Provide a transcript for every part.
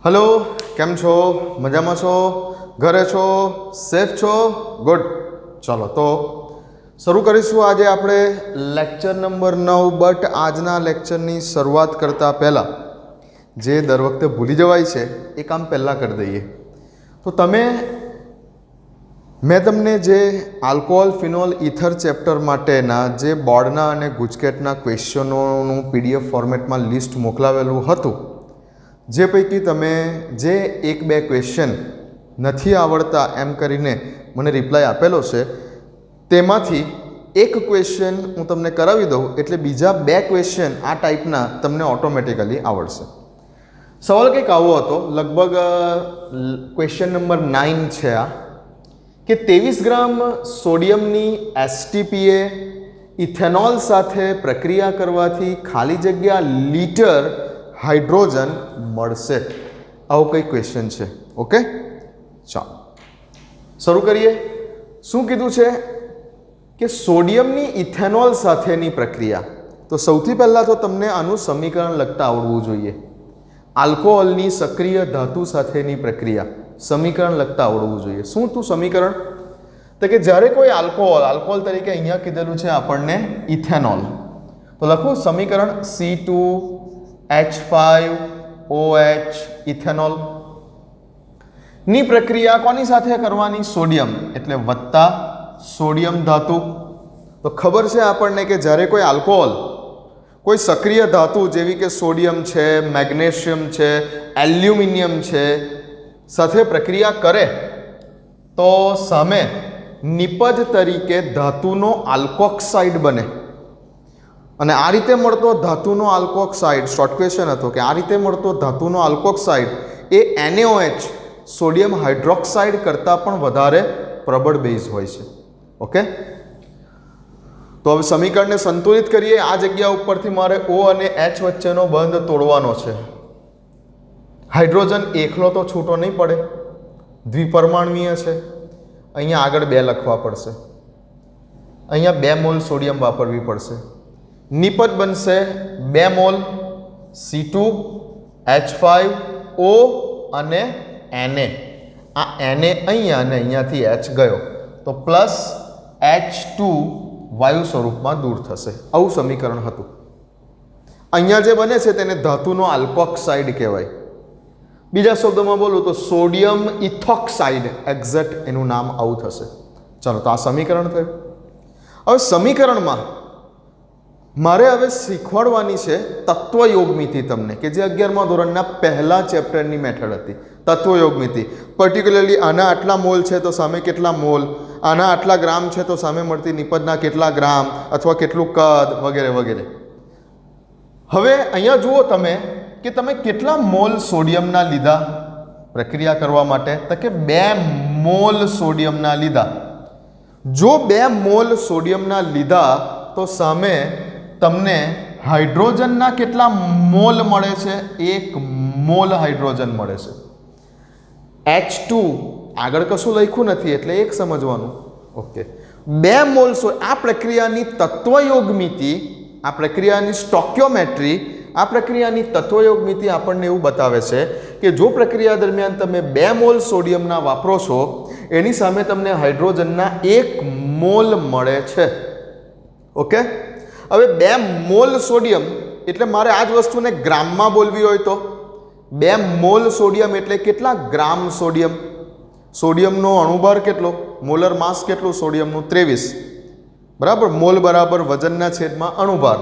Hello केम छो मजा में छो घरे छो सेफ छो गुड। चलो तो शुरू करीशुं आज आपणे लेक्चर नंबर 9। बट आजना लेक्चरनी शुरुआत करता पहला जे दर वखते भूली जवाय छे ए काम पहला कर दईए। तो तमे मैं तमने जे आल्कोहोल फिनोल ईथर चेप्टर माटेना जे बोर्डना अने गुजकेटना क्वेश्चनोनुं पीडीएफ फॉर्मेट में लिस्ट मोकलावेलुं हतुं, जे पैकी तमे जे एक बे क्वेश्चन नहीं आवड़ता एम करीने मने रिप्लाय आपेलो छे तेमांथी एक क्वेश्चन हूँ तमने करावी दऊं एटले बीजा बे क्वेश्चन आ टाइपना तमने ऑटोमेटिकली आवड़शे। सवाल कंईक आवो हतो, लगभग क्वेश्चन नंबर 9 छे आ कि 23 ग्राम सोडियमनी एसटीपीए इथेनॉल साथे प्रक्रिया करवाथी खाली जग्या लीटर हाइड्रोजन मळशे। आवो कई क्वेश्चन छे। ओके चलो शुरू करिए। शुं कीधुं छे कि सोडियमनी इथेनॉल साथेनी प्रक्रिया। तो सौथी पहला तो तमने आनुं समीकरण लखता आवडवुं जोईए। आल्कोहोलनी सक्रिय धातु साथेनी प्रक्रिया समीकरण लखता आवडवुं जोईए। शुं तू समीकरण तो कि ज्यारे कोई आल्कोहोल तरीके अहींया कीधेलुं छे आपणने इथेनॉल, तो लखो समीकरण C2H5OH इथेनॉल नी प्रक्रिया कोनी साथे करवानी? सोडियम एटले वत्ता सोडियम धातु। तो खबर छे आपणने कि ज्यारे कोई आल्कोहोल कोई सक्रिय धातु जेवी के सोडियम छे, मैग्नेशियम छे, एल्युमिनियम छे साथे प्रक्रिया करे तो सामे निपज तरीके धातुनो आल्कोक्साइड बने અને આ રીતે મળતો ધાતુનો આલ્કોક્સાઇડ શોર્ટ ક્વેશ્ચન હતો કે આ રીતે મળતો ધાતુનો આલ્કોક્સાઇડ એ NaOH સોડિયમ હાઇડ્રોક્સાઇડ કરતાં પણ વધારે પ્રબળ બેઝ હોય છે। ઓકે તો હવે સમીકરણને સંતુલિત કરીએ। આ જગ્યા ઉપરથી મારે O અને H વચ્ચેનો બંધ તોડવાનો છે। હાઇડ્રોજન એકલો તો છૂટો નહીં પડે, દ્વિપરમાણુય છે। અહીંયા આગળ 2 લખવા પડશે, અહીંયા 2 મોલ સોડિયમ વાપરવી પડશે। निपज बनसे 2 मोल C2H5O અને Na। आ Na अहींया ने अहींयाथी H गयो तो प्लस H2 वायु स्वरूपमां दूर थशे। आवुं समीकरण हतुं। अहींया जे बने छे तेने धातुनो आल्कोक्साइड कहेवाय। बीजा शब्दोमां बोलूं तो सोडियम इथोक्साइड एक्जेक्ट एनुं नाम आवुं थशे। चलो तो आ समीकरण थयुं। हवे समीकरणमां मारे हवे शीखवाडवानी छे तत्वयोगमिति तमने कि जे 11मा धोरणना पहला चेप्टरनी मेथड हती तत्वयोगमिति। पर्टिक्युलरली आना आटला मोल छे तो सामे केटला मोल, आना आटला ग्राम छे तो सामे मळती निपजना केटला ग्राम अथवा केटलुं कद वगैरे वगैरे। हवे अहींया जुओ तमे कि तमे केटला मोल सोडियमना लीधा प्रक्रिया करवा माटे तो कि 2 मोल सोडियमना लीधा। जो 2 मोल सोडियमना लीधा तो सामे तमने हाइड्रोजनना केटला मोल मळे छे? 1 मोल हाइड्रोजन मळे छे। H2 आगळ कशुं लख्युं नथी एटले एक समजवानुं। ओके 2 मोल आ प्रक्रियानी तत्वयोगमिति, आ प्रक्रियानी स्टोकियोमेट्री, आ प्रक्रियानी तत्वयोगमिति आपणने एवुं बतावे छे कि जो प्रक्रिया दरमियान तमे 2 मोल सोडियमना वापरो छो एनी सामे तमने हाइड्रोजनना 1 मोल मळे छे। ओके हवे 2 मोल सोडियम एटले मारे आज वस्तुने ग्राम में बोलवी होय तो 2 मोल सोडियम एटले केटला ग्राम सोडियम? सोडियमनो अणुभार केटलो? Molar mass केटलो सोडियमनुं? 23 बराबर। मोल बराबर वजनना छेदमां अणुभार।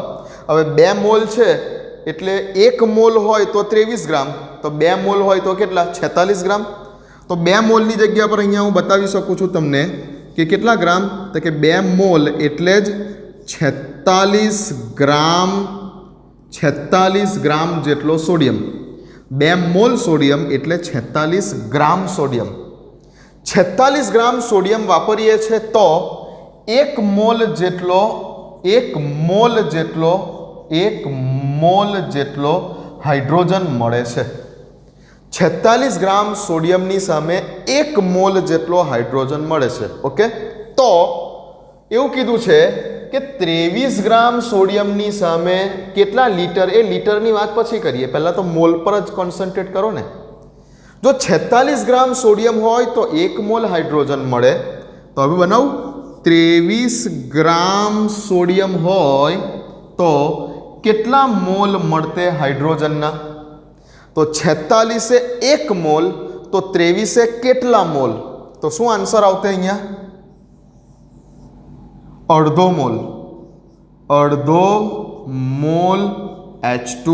हवे 2 मोल छे एटले 1 मोल होय तो 23 ग्राम, तो 2 मोल होय तो केटला? 46 ग्राम। तो 2 मोलनी जग्या पर अहींया हूँ बतावी शकું છું तमने कि केटला ग्राम तो कि 2 मोल एटले ज 46 ग्राम जेटलो सोडियम। 2 मोल सोडियम एटले 46 ग्राम सोडियम। 46 ग्राम सोडियम वापरीए छे तो 1 मोल जेटलो हाइड्रोजन मळे छे। 46 ग्राम सोडियमनी सामे 1 मोल जेटलो हाइड्रोजन मळे छे। ओके तो एवुं कीधुं छे कि 23 ग्राम सोडियमनी सामे केटला लीटर? ए लीटरनी वात पछी करीए, पहला तो मोल पर ज कॉन्सन्ट्रेट करो ने। જો 46 ગ્રામ સોડિયમ હોય તો 1 મોલ હાઇડ્રોજન મળે. તો હવે બનાવું 23 ગ્રામ સોડિયમ હોય તો કેટલા મોલ મળતે હાઇડ્રોજનના? તો 46 એ 1 મોલ તો 23 એ કેટલા મોલ? તો શું આન્સર આવતે અહીંયા? અડધો મોલ. અડધો મોલ H2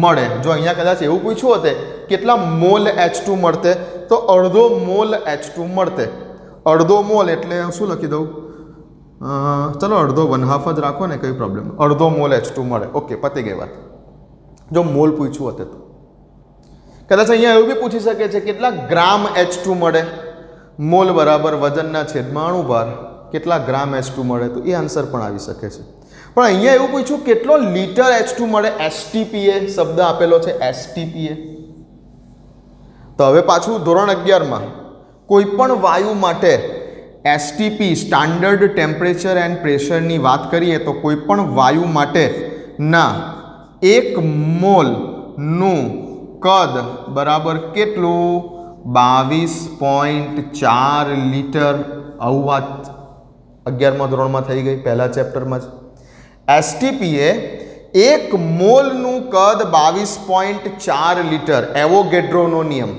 મળે. જો અહીંયા કદાચ એવું પૂછ્યું હોતે કેટલા મોલ H2 મળતે તો અડધો મોલ H2 મળતે. અડધો મોલ એટલે શું લખી દઉં? ચલો અડધો 1/2 જ રાખો ને, કઈ પ્રોબ્લેમ. અડધો મોલ H2 મળે. ઓકે, પતી ગઈ વાત. જો મોલ પૂછ્યું હોતે તો કદાચ અહીંયા એવું બી પૂછી શકે છે કેટલા ગ્રામ H2 મળે. મોલ બરાબર વજનના છેદમાં અણુભાર. કેટલા ગ્રામ H2 મળે તો એ આન્સર પણ આવી શકે છે. પણ અહીંયા એવું પૂછ્યું કેટલો લીટર H2 મળે. STPA શબ્દ આપેલો છે, STPA. તો હવે પાછું ધોરણ 11માં કોઈ પણ વાયુ માટે STP સ્ટાન્ડર્ડ ટેમ્પરેચર એન્ડ પ્રેશરની વાત કરીએ તો કોઈ પણ વાયુ માટે ના 1 મોલનું કદ બરાબર કેટલું? 22.4 લીટર. આવું વાત 11મા ધોરણમાં થઈ ગઈ, પહેલા ચેપ્ટરમાં જ. STPA 1 મોલનું કદ 22.4 લીટર. એવોગેડ્રોનો નિયમ.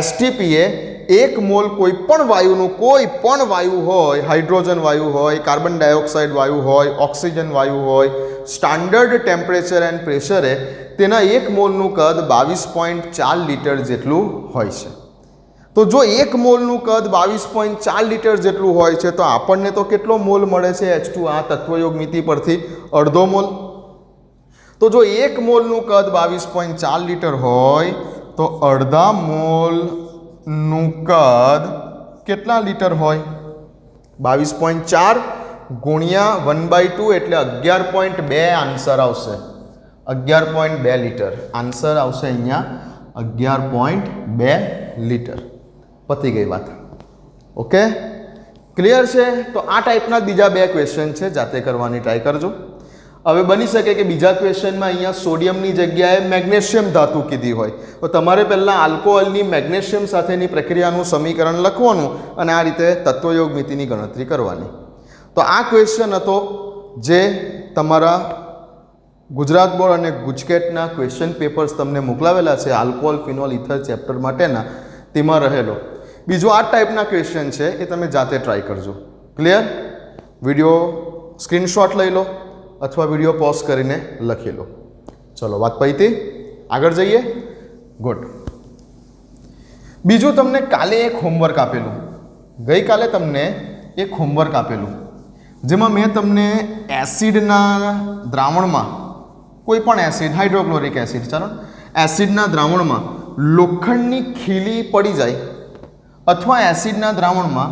STPA 1 મોલ કોઈ પણ વાયુનું, કોઈ પણ વાયુ હોય, હાઇડ્રોજન વાયુ હોય, કાર્બન ડાયોક્સાઇડ વાયુ હોય, ઓક્સિજન વાયુ હોય, સ્ટાન્ડર્ડ ટેમ્પરેચર એન્ડ પ્રેશરે તેના 1 મોલનું કદ 22.4 લીટર જેટલું હોય છે. તો જો 1 મોલનું કદ 22.4 લીટર જેટલું હોય છે તો આપણને તો કેટલો મોલ મળે છે H2 આ તત્વયોગ મિતિ પરથી? અડધો મોલ. તો જો 1 મોલનું કદ 22.4 લીટર હોય તો અડધા મોલનું કદ કેટલા લીટર હોય? 22.4 ગુણ્યા 1/2 એટલે 11.2 આન્સર આવશે. 11.2 લીટર આન્સર આવશે અહીંયા. 11.2 લીટર. પતી ગઈ વાત. ઓકે, ક્લિયર છે? તો આ ટાઈપના બીજા 2 ક્વેશ્ચન છે, જાતે કરવાની ટ્રાય કરજો. હવે બની શકે કે બીજા ક્વેશ્ચનમાં અહીંયા સોડિયમની જગ્યાએ મેગ્નેશિયમ ધાતુ કીધી હોય તો તમારે પહેલાં આલ્કોહોલની મેગ્નેશિયમ સાથેની પ્રક્રિયાનું સમીકરણ લખવાનું અને આ રીતે તત્વયોગ મિતિની ગણતરી કરવાની. તો આ ક્વેશ્ચન હતો જે તમારા ગુજરાત બોર્ડ અને ગુજકેટના ક્વેશ્ચન પેપર્સ તમને મોકલાવેલા છે આલ્કોહોલ ફિનોલ ઇથર ચેપ્ટર માટેના, તેમાં રહેલો. બીજો આ ટાઈપના ક્વેશ્ચન છે એ તમે જાતે ટ્રાય કરજો. ક્લિયર? વિડીયો સ્ક્રીનશોટ લઈ લો અથવા વિડીયો પોઝ કરીને લખી લો. ચલો, વાત પૈતી, આગળ જઈએ. ગુડ. બીજું તમને કાલે એક હોમવર્ક આપેલું, ગઈકાલે તમને એક હોમવર્ક આપેલું જેમાં મેં તમને એસિડના દ્રાવણમાં, કોઈ પણ એસિડ, હાઇડ્રોક્લોરિક એસિડ, ચાલો, એસિડના દ્રાવણમાં લોખંડની ખીલી પડી જાય અથવા એસિડના દ્રાવણમાં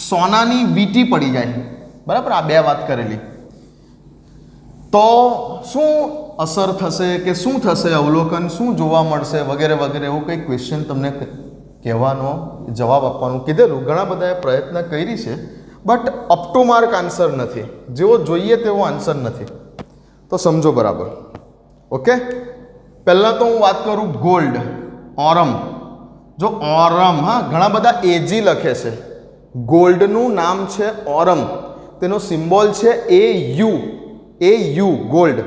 સોનાની વીંટી પડી જાય, બરાબર, આ 2 વાત કરેલી, તો શું અસર થશે કે શું થશે, અવલોકન શું જોવા મળશે વગેરે વગેરે એવું કંઈક ક્વેશ્ચન તમને કહેવાનો, જવાબ આપવાનું કીધેલું. ઘણા બધાએ પ્રયત્ન કરી છે but up to mark answer નથી, જેવો જોઈએ તેવો આન્સર નથી. તો સમજો બરાબર. ઓકે, પહેલાં તો હું વાત કરું ગોલ્ડ, ઓરમ. જો ઓરમ, હા, ઘણા બધા એજી લખે છે. ગોલ્ડનું નામ છે ઓરમ, તેનો સિમ્બોલ છે AU, AU ગોલ્ડ.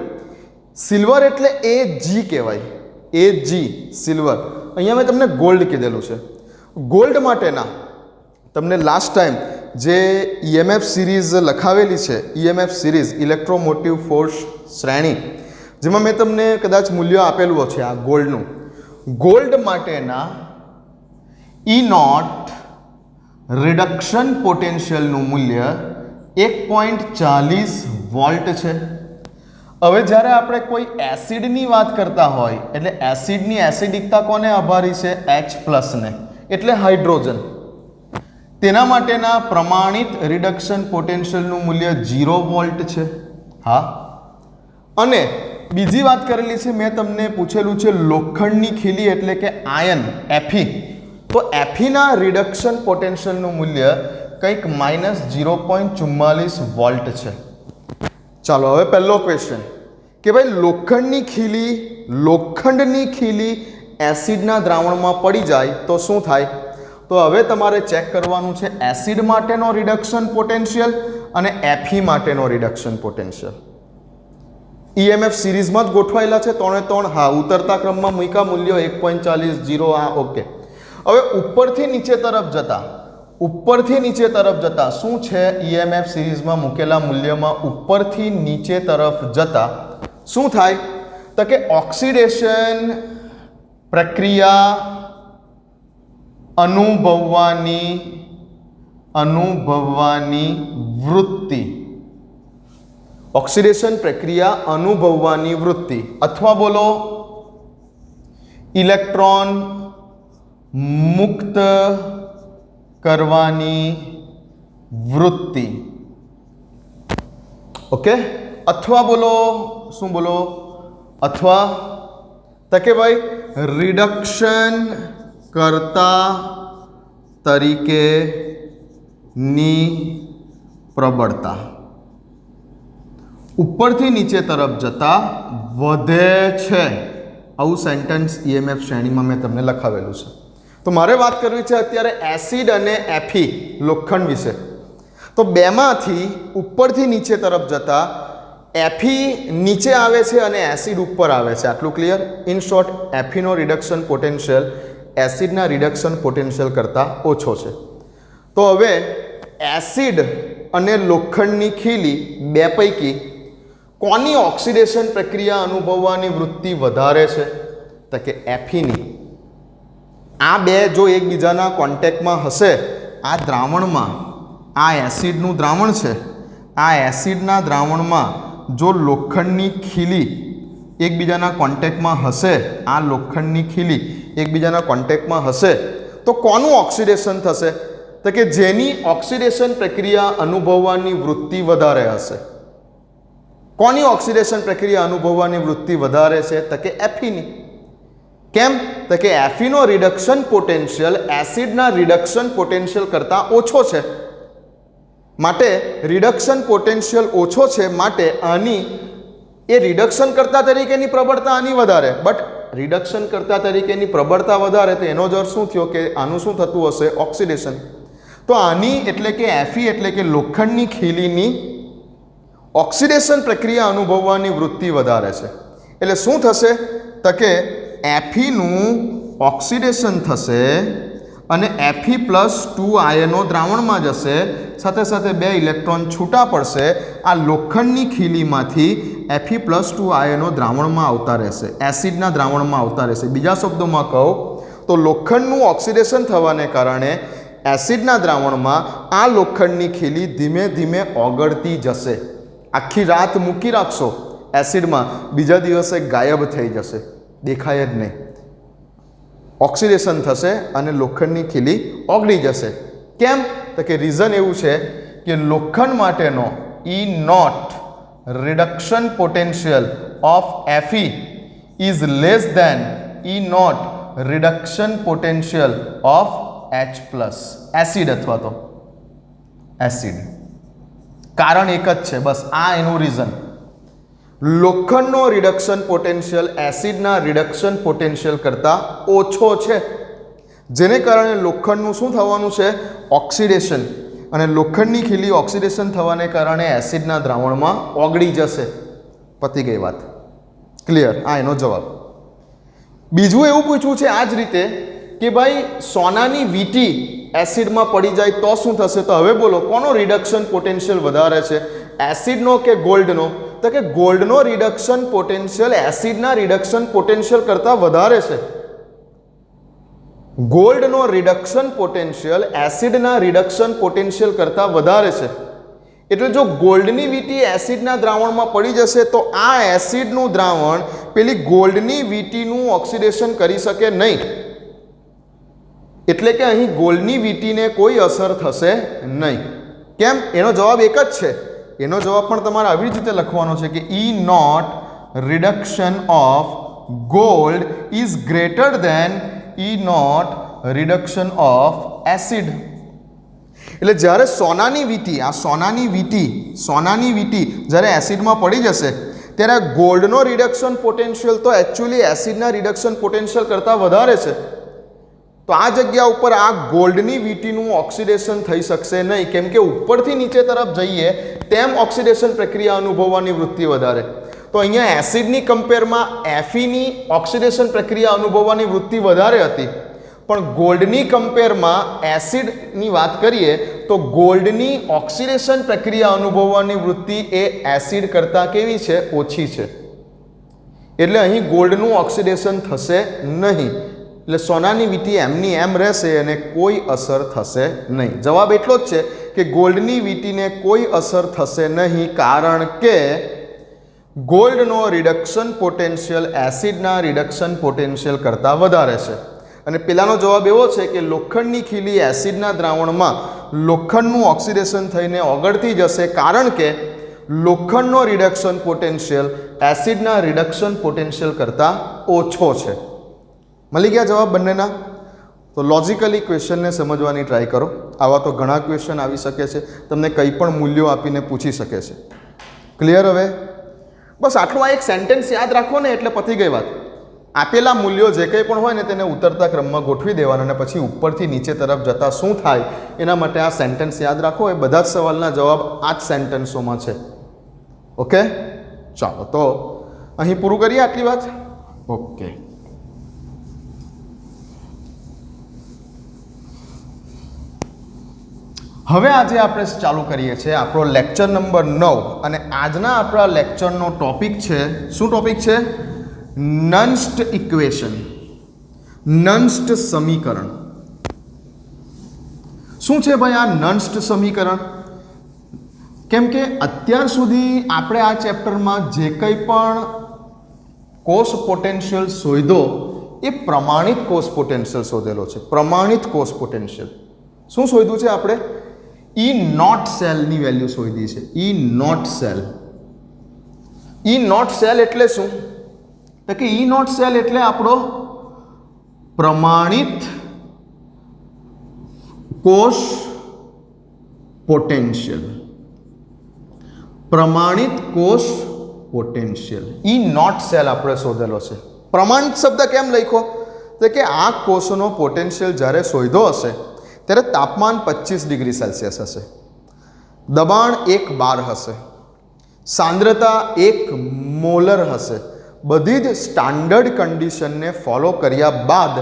સિલ્વર એટલે AG કહેવાય, AG સિલ્વર. અહીંયા મેં તમને ગોલ્ડ કીધેલું છે. ગોલ્ડ માટેના તમને લાસ્ટ ટાઈમ જે EMF સિરીઝ લખાવેલી છે, EMF સિરીઝ ઇલેક્ટ્રોમોટિવ ફોર્સ શ્રેણી, જેમાં મેં તમને કદાચ મૂલ્ય આપેલું છે આ ગોલ્ડનું. ગોલ્ડ માટેના E0 રિડક્શન પોટેન્શિયલનું મૂલ્ય 1.40 વોલ્ટ છે. હવે જ્યારે આપણે કોઈ એસિડની વાત કરતા હોય એટલે એસિડની એસિડિકતા કોને આભારી છે? H+ ને, એટલે હાઇડ્રોજન. તેના માટેના પ્રમાણિત રિડક્શન પોટેન્શિયલનું મૂલ્ય 0 વોલ્ટ છે. હા, અને બીજી વાત કરેલી છે મેં તમને, પૂછેલું છે લોખંડની ખીલી એટલે કે આયન, Fe. તો Feના રિડક્શન પોટેન્શિયલનું મૂલ્ય કંઈક -0.44 વોલ્ટ છે. ચાલો, હવે પહેલો ક્વેશ્ચન કે ભાઈ લોખંડની ખીલી એસિડના દ્રાવણમાં પડી જાય તો શું થાય? તો હવે તમારે ચેક કરવાનું છે એસિડ માટેનો રિડક્શન પોટેન્શિયલ અને Fe માટેનો રિડક્શન પોટેન્શિયલ. EMF સિરીઝમાં જ ગોઠવાયેલા છે 3 3. હા, ઉતરતા ક્રમમાં મૂક્યા મૂલ્યો 1.40 0. આ ઓકે. હવે ઉપરથી નીચે તરફ જતા શું છે? EMF સિરીઝમાં મૂકેલા મૂલ્યમાં ઉપરથી નીચે તરફ જતા શું થાય? તો કે ઓક્સિડેશન પ્રક્રિયા અનુભવવાની વૃત્તિ, ઓક્સિડેશન પ્રક્રિયા અનુભવવાની વૃત્તિ, અથવા બોલો ઇલેક્ટ્રોન મુક્ત કરવાની વૃત્તિ. ઓકે, અથવા બોલો શું બોલો? અથવા તો કે ભાઈ રિડક્શન કર્તા તરીકેની પ્રબળતા ઉપરથી નીચે તરફ જતા વધે છે. આવું સેન્ટેન્સ EMF શ્રેણીમાં મેં તમને લખાવેલું છે. તો મારે વાત કરવી છે અત્યારે એસિડ અને Fe લોખંડ વિશે. તો બેમાંથી ઉપરથી નીચે તરફ જતા Fe નીચે આવે છે અને એસિડ ઉપર આવે છે. આટલું ક્લિયર? ઇન શોર્ટ, Fe નો રિડક્શન પોટેન્શિયલ એસિડના રિડક્શન પોટેન્શિયલ કરતાં ઓછો છે. તો હવે એસિડ અને લોખંડની ખીલી બે પૈકી કોની ઓક્સિડેશન પ્રક્રિયા અનુભવવાની વૃત્તિ વધારે છે? તો કે Feની. આ બે જો એકબીજાના કોન્ટેક્ટમાં હશે, આ દ્રાવણમાં, આ એસિડનું દ્રાવણ છે, આ એસિડના દ્રાવણમાં જો લોખંડની ખીલી એકબીજાના કોન્ટેક્ટમાં હશે, આ લોખંડની ખીલી એકબીજાના કોન્ટેક્ટમાં હશે, તો કોનું ઓક્સિડેશન થશે? તો કે જેની ઓક્સિડેશન પ્રક્રિયા અનુભવવાની વૃત્તિ વધારે હશે. કોની ઓક્સિડેશન પ્રક્રિયા અનુભવવાની વૃત્તિ વધારે છે? તો કે Feની. કેમ? તો કે Fe નો રિડક્શન પોટેન્શિયલ એસિડના રિડક્શન પોટેન્શિયલ કરતાં ઓછો છે. માટે રિડક્શન પોટેન્શિયલ ઓછો છે, માટે આની એ રિડક્શન કરતા તરીકેની પ્રબળતા આની વધારે. બટ રિડક્શન કરતા તરીકેની પ્રબળતા વધારે તો એનો જ અર્થ શું થયો કે આનું શું થતું હશે? ઓક્સિડેશન. તો આની એટલે કે Fe એટલે કે લોખંડની ખીલીની ઓક્સિડેશન પ્રક્રિયા અનુભવવાની વૃત્તિ વધારે છે. એટલે શું થશે? તો કે Fe નું ઓક્સિડેશન થશે અને Fe+2 આયનો દ્રાવણમાં જશે, સાથે સાથે 2 ઇલેક્ટ્રોન છૂટા પડશે. આ લોખંડની ખીલીમાંથી Fe+2 આયનો દ્રાવણમાં આવતા રહેશે, એસિડના દ્રાવણમાં આવતા રહેશે. બીજા શબ્દોમાં કહું તો લોખંડનું ઓક્સિડેશન થવાને કારણે એસિડના દ્રાવણમાં આ લોખંડની ખીલી ધીમે ધીમે ઓગળતી જશે. આખી રાત મૂકી રાખશો એસિડમાં, બીજા દિવસે ગાયબ થઈ જશે, દેખાય જ નહીં. ઓક્સિડેશન થશે અને લોખંડની ખીલી ઓગળી જશે. કેમ? તો કે રીઝન એવું છે કે લોખંડ માટેનો E0 reduction potential of Fe is less than E0 reduction potential of H+, acid અથવા તો એસિડ. કારણ એક જ છે, બસ આ એનું રીઝન. લોખંડનો રિડક્શન પોટેન્શિયલ એસિડના રિડક્શન પોટેન્શિયલ કરતાં ઓછો છે, જેને કારણે લોખંડનું શું થવાનું છે? ઓક્સિડેશન. અને લોખંડની ખીલી ઓક્સિડેશન થવાને કારણે એસિડના દ્રાવણમાં ઓગળી જશે. પતી ગઈ વાત. ક્લિયર? આ એનો જવાબ. બીજું એવું પૂછવું છે આ જ રીતે કે ભાઈ સોનાની વીંટી એસિડમાં પડી જાય તો શું થશે? તો હવે બોલો કોનો રિડક્શન પોટેન્શિયલ વધારે છે? એસિડનો કે ગોલ્ડનો? તો કે ગોલ્ડનો રિડક્શન પોટેન્શિયલ એસિડના રિડક્શન પોટેન્શિયલ કરતાં વધારે છે. ગોલ્ડનો રિડક્શન પોટેન્શિયલ એસિડના રિડક્શન પોટેન્શિયલ કરતાં વધારે છે. એટલે જો ગોલ્ડની વીંટી એસિડના દ્રાવણમાં પડી જશે તો આ એસિડનું દ્રાવણ પેલી ગોલ્ડની વીંટીનું ઓક્સિડેશન કરી શકે નહીં. એટલે કે અહીં ગોલ્ડની વીંટીને કોઈ અસર થશે નહીં. કેમ? એનો જવાબ એક જ છે. એનો જવાબ પણ તમારે આવી રીતે લખવાનો છે કે E0 reduction of gold is greater than E0 reduction of acid. એટલે જ્યારે સોનાની વીંટી જ્યારે એસિડમાં પડી જશે ત્યારે ગોલ્ડનો રિડક્શન પોટેન્શિયલ તો એકચ્યુઅલી એસિડના રિડક્શન પોટેન્શિયલ કરતાં વધારે છે. તો આ જગ્યા ઉપર આ ગોલ્ડની વીટીનું ઓક્સિડેશન થઈ શકશે નહીં, કેમ કે ઉપરથી નીચે તરફ જઈએ તેમ ઓક્સિડેશન પ્રક્રિયા અનુભવવાની વૃત્તિ વધારે. તો અહીંયા એસિડની કમ્પેરમાં એફીની ઓક્સિડેશન પ્રક્રિયા અનુભવવાની વૃત્તિ વધારે હતી, પણ ગોલ્ડની કમ્પેરમાં એસિડની વાત કરીએ તો ગોલ્ડની ઓક્સિડેશન પ્રક્રિયા અનુભવવાની વૃત્તિ એ એસિડ કરતાં કેવી છે? ઓછી છે. એટલે અહીં ગોલ્ડનું ઓક્સિડેશન થશે નહીં, એટલે સોનાની વીટી એમની એમ રહેશે અને કોઈ અસર થશે નહીં. જવાબ એટલો જ છે કે ગોલ્ડની વીટીને કોઈ અસર થશે નહીં, કારણ કે ગોલ્ડનો રિડક્શન પોટેન્શિયલ એસિડના રિડક્શન પોટેન્શિયલ કરતાં વધારે છે. અને પેલાનો જવાબ એવો છે કે લોખંડની ખીલી એસિડના દ્રાવણમાં લોખંડનું ઓક્સિડેશન થઈને ઓગળતી જશે, કારણ કે લોખંડનો રિડક્શન પોટેન્શિયલ એસિડના રિડક્શન પોટેન્શિયલ કરતાં ઓછો છે. મળી ગયા જવાબ બંનેના? તો લોજિકલી ક્વેશ્ચનને સમજવાની ટ્રાય કરો. આવા તો ઘણા ક્વેશ્ચન આવી શકે છે, તમને કંઈ પણ મૂલ્યો આપીને પૂછી શકે છે. ક્લિયર? હવે બસ આટલું આ એક સેન્ટેન્સ યાદ રાખો ને એટલે પતી ગઈ વાત. આપેલા મૂલ્યો જે કંઈ પણ હોય ને તેને ઉતરતા ક્રમમાં ગોઠવી દેવાના અને પછી ઉપરથી નીચે તરફ જતાં શું થાય એના માટે આ સેન્ટેન્સ યાદ રાખો. એ બધા જ સવાલના જવાબ આ જ સેન્ટેન્સોમાં છે. ઓકે, ચાલો તો અહીં પૂરું કરીએ આટલી વાત. ઓકે, હવે આજે આપણે ચાલુ કરીએ છીએ આપણો લેક્ચર નંબર 9 અને આજના આપણા લેક્ચરનો ટોપિક છે, શું ટોપિક છે? નન્સ્ટ ઇક્વેશન, નન્સ્ટ સમીકરણ. શું છે ભાઈ આ નન્સ્ટ સમીકરણ? કેમ કે અત્યાર સુધી આપણે આ ચેપ્ટરમાં જે કંઈ પણ કોષ પોટેન્શિયલ શોધ્યો એ પ્રમાણિત કોષ પોટેન્શિયલ શોધેલો છે. પ્રમાણિત કોષ પોટેન્શિયલ શું શોધ્યું છે આપણે? ઈ નોટ સેલની વેલ્યુ શોધી છે. E naught cell. E naught cell એટલે શું? તો કે ઈ નોટ સેલ એટલે આપણો પ્રમાણિત કોષ પોટેન્શિયલ. પ્રમાણિત કોષ પોટેન્શિયલ ઈ નોટ સેલ આપણે શોધેલો છે. પ્રમાણિત શબ્દ કેમ લખ્યો? તો કે આ કોષનો પોટેન્શિયલ જ્યારે શોધ્યો હશે ત્યારે તાપમાન 25 ડિગ્રી સેલ્સિયસ હશે, દબાણ 1 બાર હશે, સાંદ્રતા 1 મોલર હશે. બધી જ સ્ટાન્ડર્ડ કન્ડિશનને ફોલો કર્યા બાદ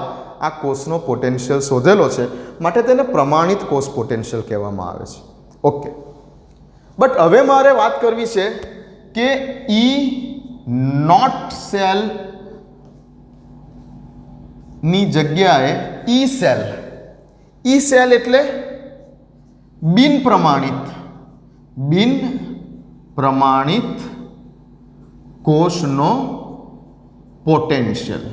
આ કોષનો પોટેન્શિયલ શોધેલો છે, માટે તેને પ્રમાણિત કોષ પોટેન્શિયલ કહેવામાં આવે છે. ઓકે, બટ હવે મારે વાત કરવી છે કે ઈ નોટ સેલ ની જગ્યાએ ઈ સેલ. ઈ સેલ એટલે બિન પ્રમાણિત કોષનો પોટેન્શિયલ.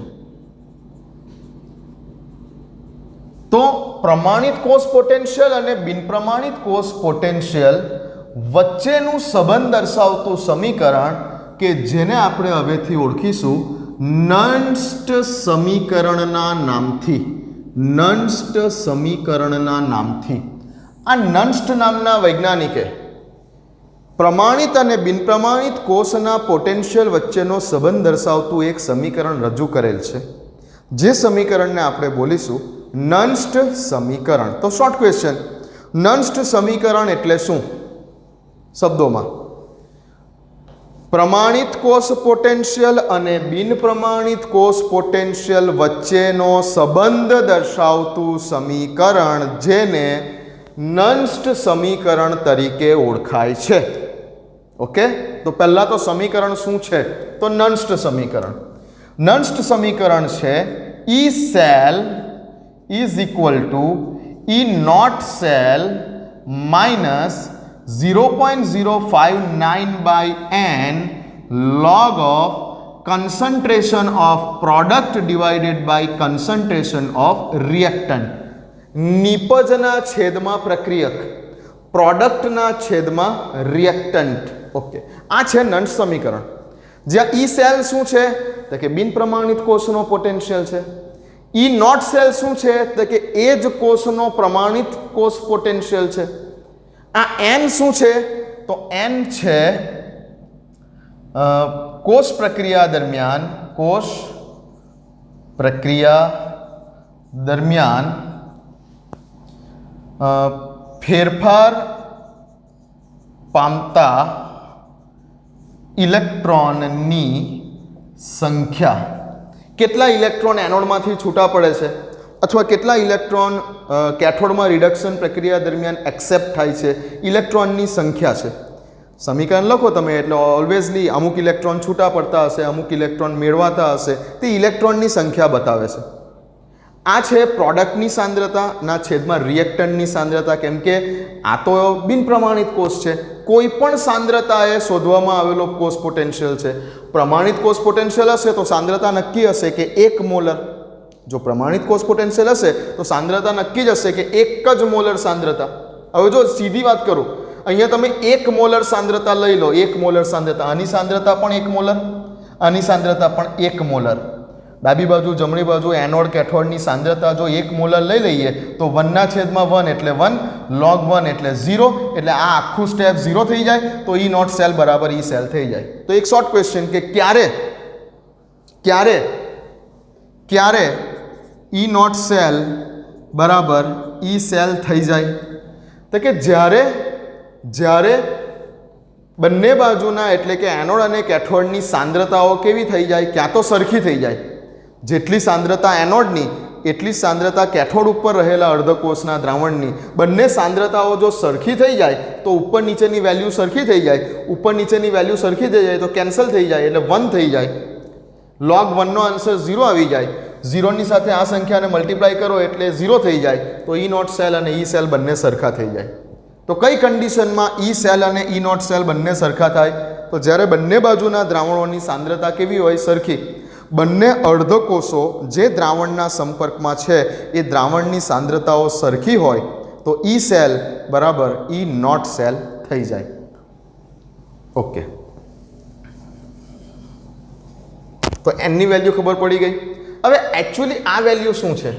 તો પ્રમાણિત કોષ પોટેન્શિયલ અને બિન પ્રમાણિત કોષ પોટેન્શિયલ વચ્ચેનું સંબંધ દર્શાવતું સમીકરણ કે જેને આપણે હવેથી ઓળખીશું નન્સ્ટ સમીકરણના નામથી. નન્સ્ટ સમીકરણના નામથી. આ નન્સ્ટ નામના વૈજ્ઞાનિકે પ્રમાણિત અને બિનપ્રમાણિત કોષના પોટેન્શિયલ વચ્ચેનો સંબંધ દર્શાવતું એક સમીકરણ રજૂ કરેલ છે, જે સમીકરણને આપણે બોલીશું નન્સ્ટ સમીકરણ. તો શોર્ટ ક્વેશ્ચન, નન્સ્ટ સમીકરણ એટલે શું? શબ્દોમાં, પ્રમાણિત કોષ પોટેન્શિયલ અને બિનપ્રમાણિત કોષ પોટેન્શિયલ વચ્ચેનો સંબંધ દર્શાવતું સમીકરણ જેને નન્સ્ટ સમીકરણ તરીકે ઓળખાય છે. ઓકે, તો પહેલા તો સમીકરણ શું છે? તો નન્સ્ટ સમીકરણ. નન્સ્ટ સમીકરણ છે E cell is equal to E naught cell minus 0.059/n log of concentration of product divided by concentration of reactant. નિપજના છેદમાં પ્રક્રિયક, પ્રોડક્ટના છેદમાં રિએક્ટન્ટ. ઓકે, આ છે નન્સ્ટ સમીકરણ. જ્યાં ઈ સેલ શું છે? તો કે બિન પ્રમાણિત કોષનો પોટેન્શિયલ છે. ઈ નોટ સેલ શું છે? તો કે એ જ કોષનો પ્રમાણિત કોષ પોટેન્શિયલ છે. આ n શું છે? તો n છે કોષ પ્રક્રિયા દરમિયાન ફેરફાર પામતા ઇલેક્ટ્રોનની સંખ્યા, કેટલા ઇલેક્ટ્રોન એનોડમાંથી છૂટા પડે છે અથવા કેટલા ઇલેક્ટ્રોન કેથોડમાં રિડક્શન પ્રક્રિયા દરમિયાન એક્સેપ્ટ થાય છે, ઇલેક્ટ્રોનની સંખ્યા છે. સમીકરણ લખો તમે એટલે ઓલવેઝલી અમુક ઇલેક્ટ્રોન છૂટા પડતા હશે, અમુક ઇલેક્ટ્રોન મેળવાતા હશે, તે ઇલેક્ટ્રોનની સંખ્યા બતાવે છે. આ છે પ્રોડક્ટની સાંદ્રતાના છેદમાં રિએક્ટન્ટની સાંદ્રતા. કેમ કે આ તો બિનપ્રમાણિત કોષ છે, કોઈ પણ સાંદ્રતાએ શોધવામાં આવેલો કોષ પોટેન્શિયલ છે. પ્રમાણિત કોષ પોટેન્શિયલ હશે તો સાંદ્રતા નક્કી હશે કે 1 મોલર. જો પ્રમાણિત કોષ પોટેન્શિયલ હશે તો સાંદ્રતા નક્કી જ હશે કે 1 જ મોલર સાંદ્રતા. હવે જો સીધી વાત કરું, અહીંયા તમે 1 મોલર સાંદ્રતા લઈ લો, 1 મોલર સાંદ્રતા, આની સાંદ્રતા પણ 1 મોલર, આની સાંદ્રતા પણ 1 મોલર. ડાબી બાજુ જમણી બાજુ એનોડ કેથોડની સાંદ્રતા જો 1 મોલર લઈ લઈએ તો 1/1 એટલે 1, log 1 એટલે 0, એટલે આ આખું સ્ટેપ 0 થઈ જાય. તો E નોટ સેલ બરાબર E સેલ થઈ જાય. તો એક શોર્ટ ક્વેશ્ચન કે ક્યારે E નોટ સેલ બરાબર E સેલ થઈ જાય? તો કે જ્યારે બંને બાજુના એટલે કે એનોડ અને કેથોડની સાંદ્રતાઓ કેવી થઈ જાય? ક્યાં તો સરખી થઈ જાય. જેટલી સાંદ્રતા એનોડની એટલી જ સાંદ્રતા કેથોડ ઉપર રહેલા અર્ધકોષના દ્રાવણની, બંને સાંદ્રતાઓ જો સરખી થઈ જાય તો ઉપર નીચેની વેલ્યુ સરખી થઈ જાય. ઉપર નીચેની વેલ્યુ સરખી થઈ જાય તો કેન્સલ થઈ જાય એટલે 1 થઈ જાય. log 1 નો આન્સર 0 આવી જાય. 0 ની સાથે આ સંખ્યાને મલ્ટીપ્લાય કરો એટલે 0 થઈ જાય. તો E નોટ સેલ અને E સેલ બંને સરખા થઈ જાય. તો કઈ કન્ડિશનમાં E સેલ અને E નોટ સેલ બંને સરખા થાય? તો જ્યારે બંને બાજુના દ્રાવણોની સાંદ્રતા કેવી હોય? સરખી. બંને અર્ધકોષો જે દ્રાવણના સંપર્કમાં છે એ દ્રાવણની સાંદ્રતાઓ સરખી હોય તો E સેલ બરાબર E નોટ સેલ થઈ જાય. ઓકે, તો એની વેલ્યુ ખબર પડી ગઈ. હવે એકચ્યુઅલી આ વેલ્યુ શું છે?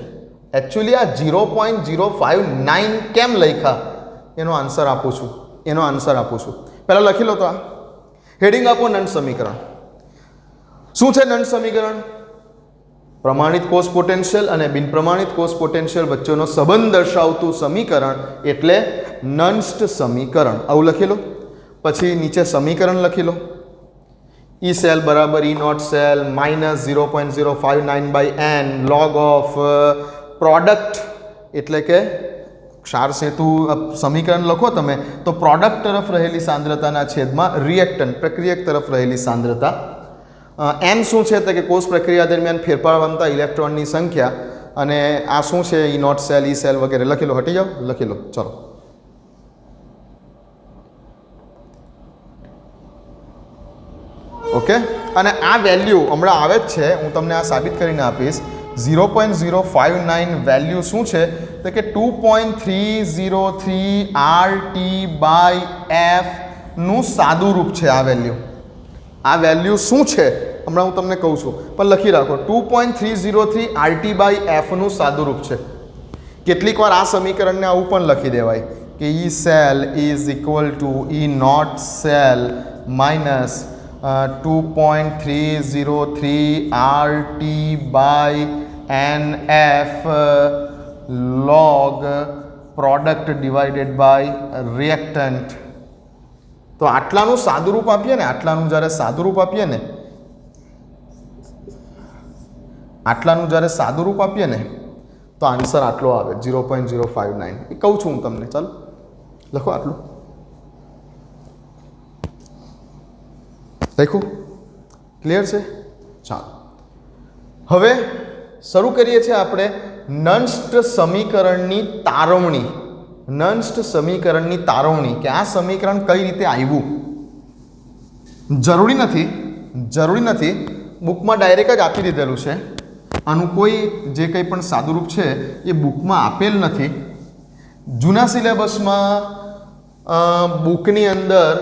એકચ્યુઅલી આ 0.059 કેમ લખ્યા એનો આન્સર આપું છું. પહેલાં લખી લો. તો આ હેડિંગ આપો નંદ સમીકરણ. શું છે નંદ સમીકરણ? પ્રમાણિત કોષ પોટેન્શિયલ અને બિનપ્રમાણિત કોષ પોટેન્શિયલ વચ્ચેનો સંબંધ દર્શાવતું સમીકરણ એટલે નંસ્ટ સમીકરણ. આવું લખી લો. પછી નીચે સમીકરણ લખી લો. E સેલ બરાબર E naught cell minus 0.059/n log of product એટલે કે ક્ષાર સેતુ સમીકરણ લખો તમે તો પ્રોડક્ટ તરફ રહેલી સાંદ્રતાના છેદમાં રિએક્ટન્ટ પ્રક્રિયક તરફ રહેલી સાંદ્રતા. એન શું છે? તો કે કોષ પ્રક્રિયા દરમિયાન ફેરફાર પામતા ઇલેક્ટ્રોનની સંખ્યા. અને આ શું છે? E naught cell, E cell વગેરે લખી લો. હટી જાઓ, લખી લો. ચલો, ઓકે. અને આ વેલ્યુ હમણાં આવે જ છે, હું તમને આ સાબિત કરીને આપીશ. 0.059 વેલ્યુ શું છે? તો કે 2.303 RT/F નું સાદું રૂપ છે આ વેલ્યુ. આ વેલ્યુ શું છે હમણાં હું તમને કહું છું, પણ લખી રાખો. 2.303 RT/F નું સાદું રૂપ છે. કેટલીક વાર આ સમીકરણને આવું પણ લખી દેવાય કે E cell is equal to E naught cell minus 2.303 RT/NF log product divided by reactant. તો આટલાનું સાદુરૂપ આપીએ ને, આટલાનું જ્યારે સાદુરૂપ આપીએ ને તો આન્સર આટલો આવે 0.059. એ કહું છું હું તમને. ચાલો લખો આટલું. લખ્યું? ક્લિયર છે? ચાલો હવે શરૂ કરીએ છીએ આપણે નંસ્ટ સમીકરણની તારવણી. કે આ સમીકરણ કઈ રીતે આવ્યું. જરૂરી નથી બુકમાં ડાયરેક્ટ જ આપી દીધેલું છે. આનું કોઈ જે કંઈ પણ સાદુરૂપ છે એ બુકમાં આપેલ નથી. જૂના સિલેબસમાં બુકની અંદર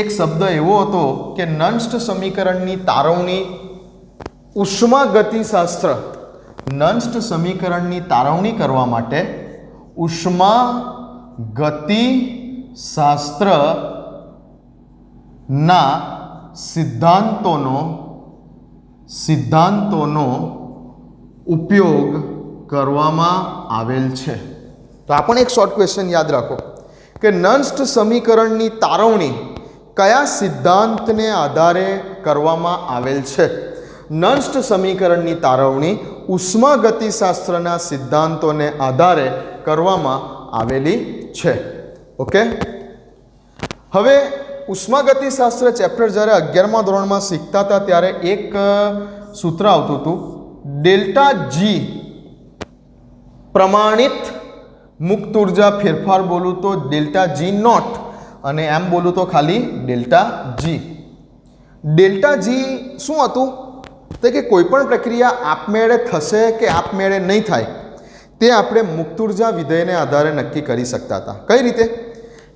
એક શબ્દ એવો હતો કે નંસ્ટ સમીકરણની તારવણી ઉષ્માગતિશાસ્ત્ર. નંસ્ટ સમીકરણની તારવણી કરવા માટે ઉષ્માગતિશાસ્ત્રના સિદ્ધાંતોનો ઉપયોગ કરવામાં આવેલ છે. તો આ પણ એક શોર્ટ ક્વેશ્ચન યાદ રાખો કે નન્સ્ટ સમીકરણની તારવણી કયા સિદ્ધાંતને આધારે કરવામાં આવેલ છે? નન્સ્ટ સમીકરણની તારવણી ઉષ્માગતિશાસ્ત્રના સિદ્ધાંતોને આધારે કરવામાં આવેલી છે. ઓકે, હવે ઉષ્માગતિશાસ્ત્ર ચેપ્ટર જ્યારે 11મા ધોરણમાં શીખતા હતા ત્યારે એક સૂત્ર આવતું હતું, ડેલ્ટા જી પ્રમાણિત મુક્ત ઉર્જા ફેરફાર બોલું તો ડેલ્ટા જી નોટ, અને એમ બોલું તો ખાલી ડેલ્ટા જી. ડેલ્ટા જી શું હતું? તો કે કોઈ પણ પ્રક્રિયા આપમેળે થશે કે આપમેળે નહીં થાય તે આપણે મુક્ત ઉર્જા વિધેયને આધારે નક્કી કરી શકતા હતા. કઈ રીતે?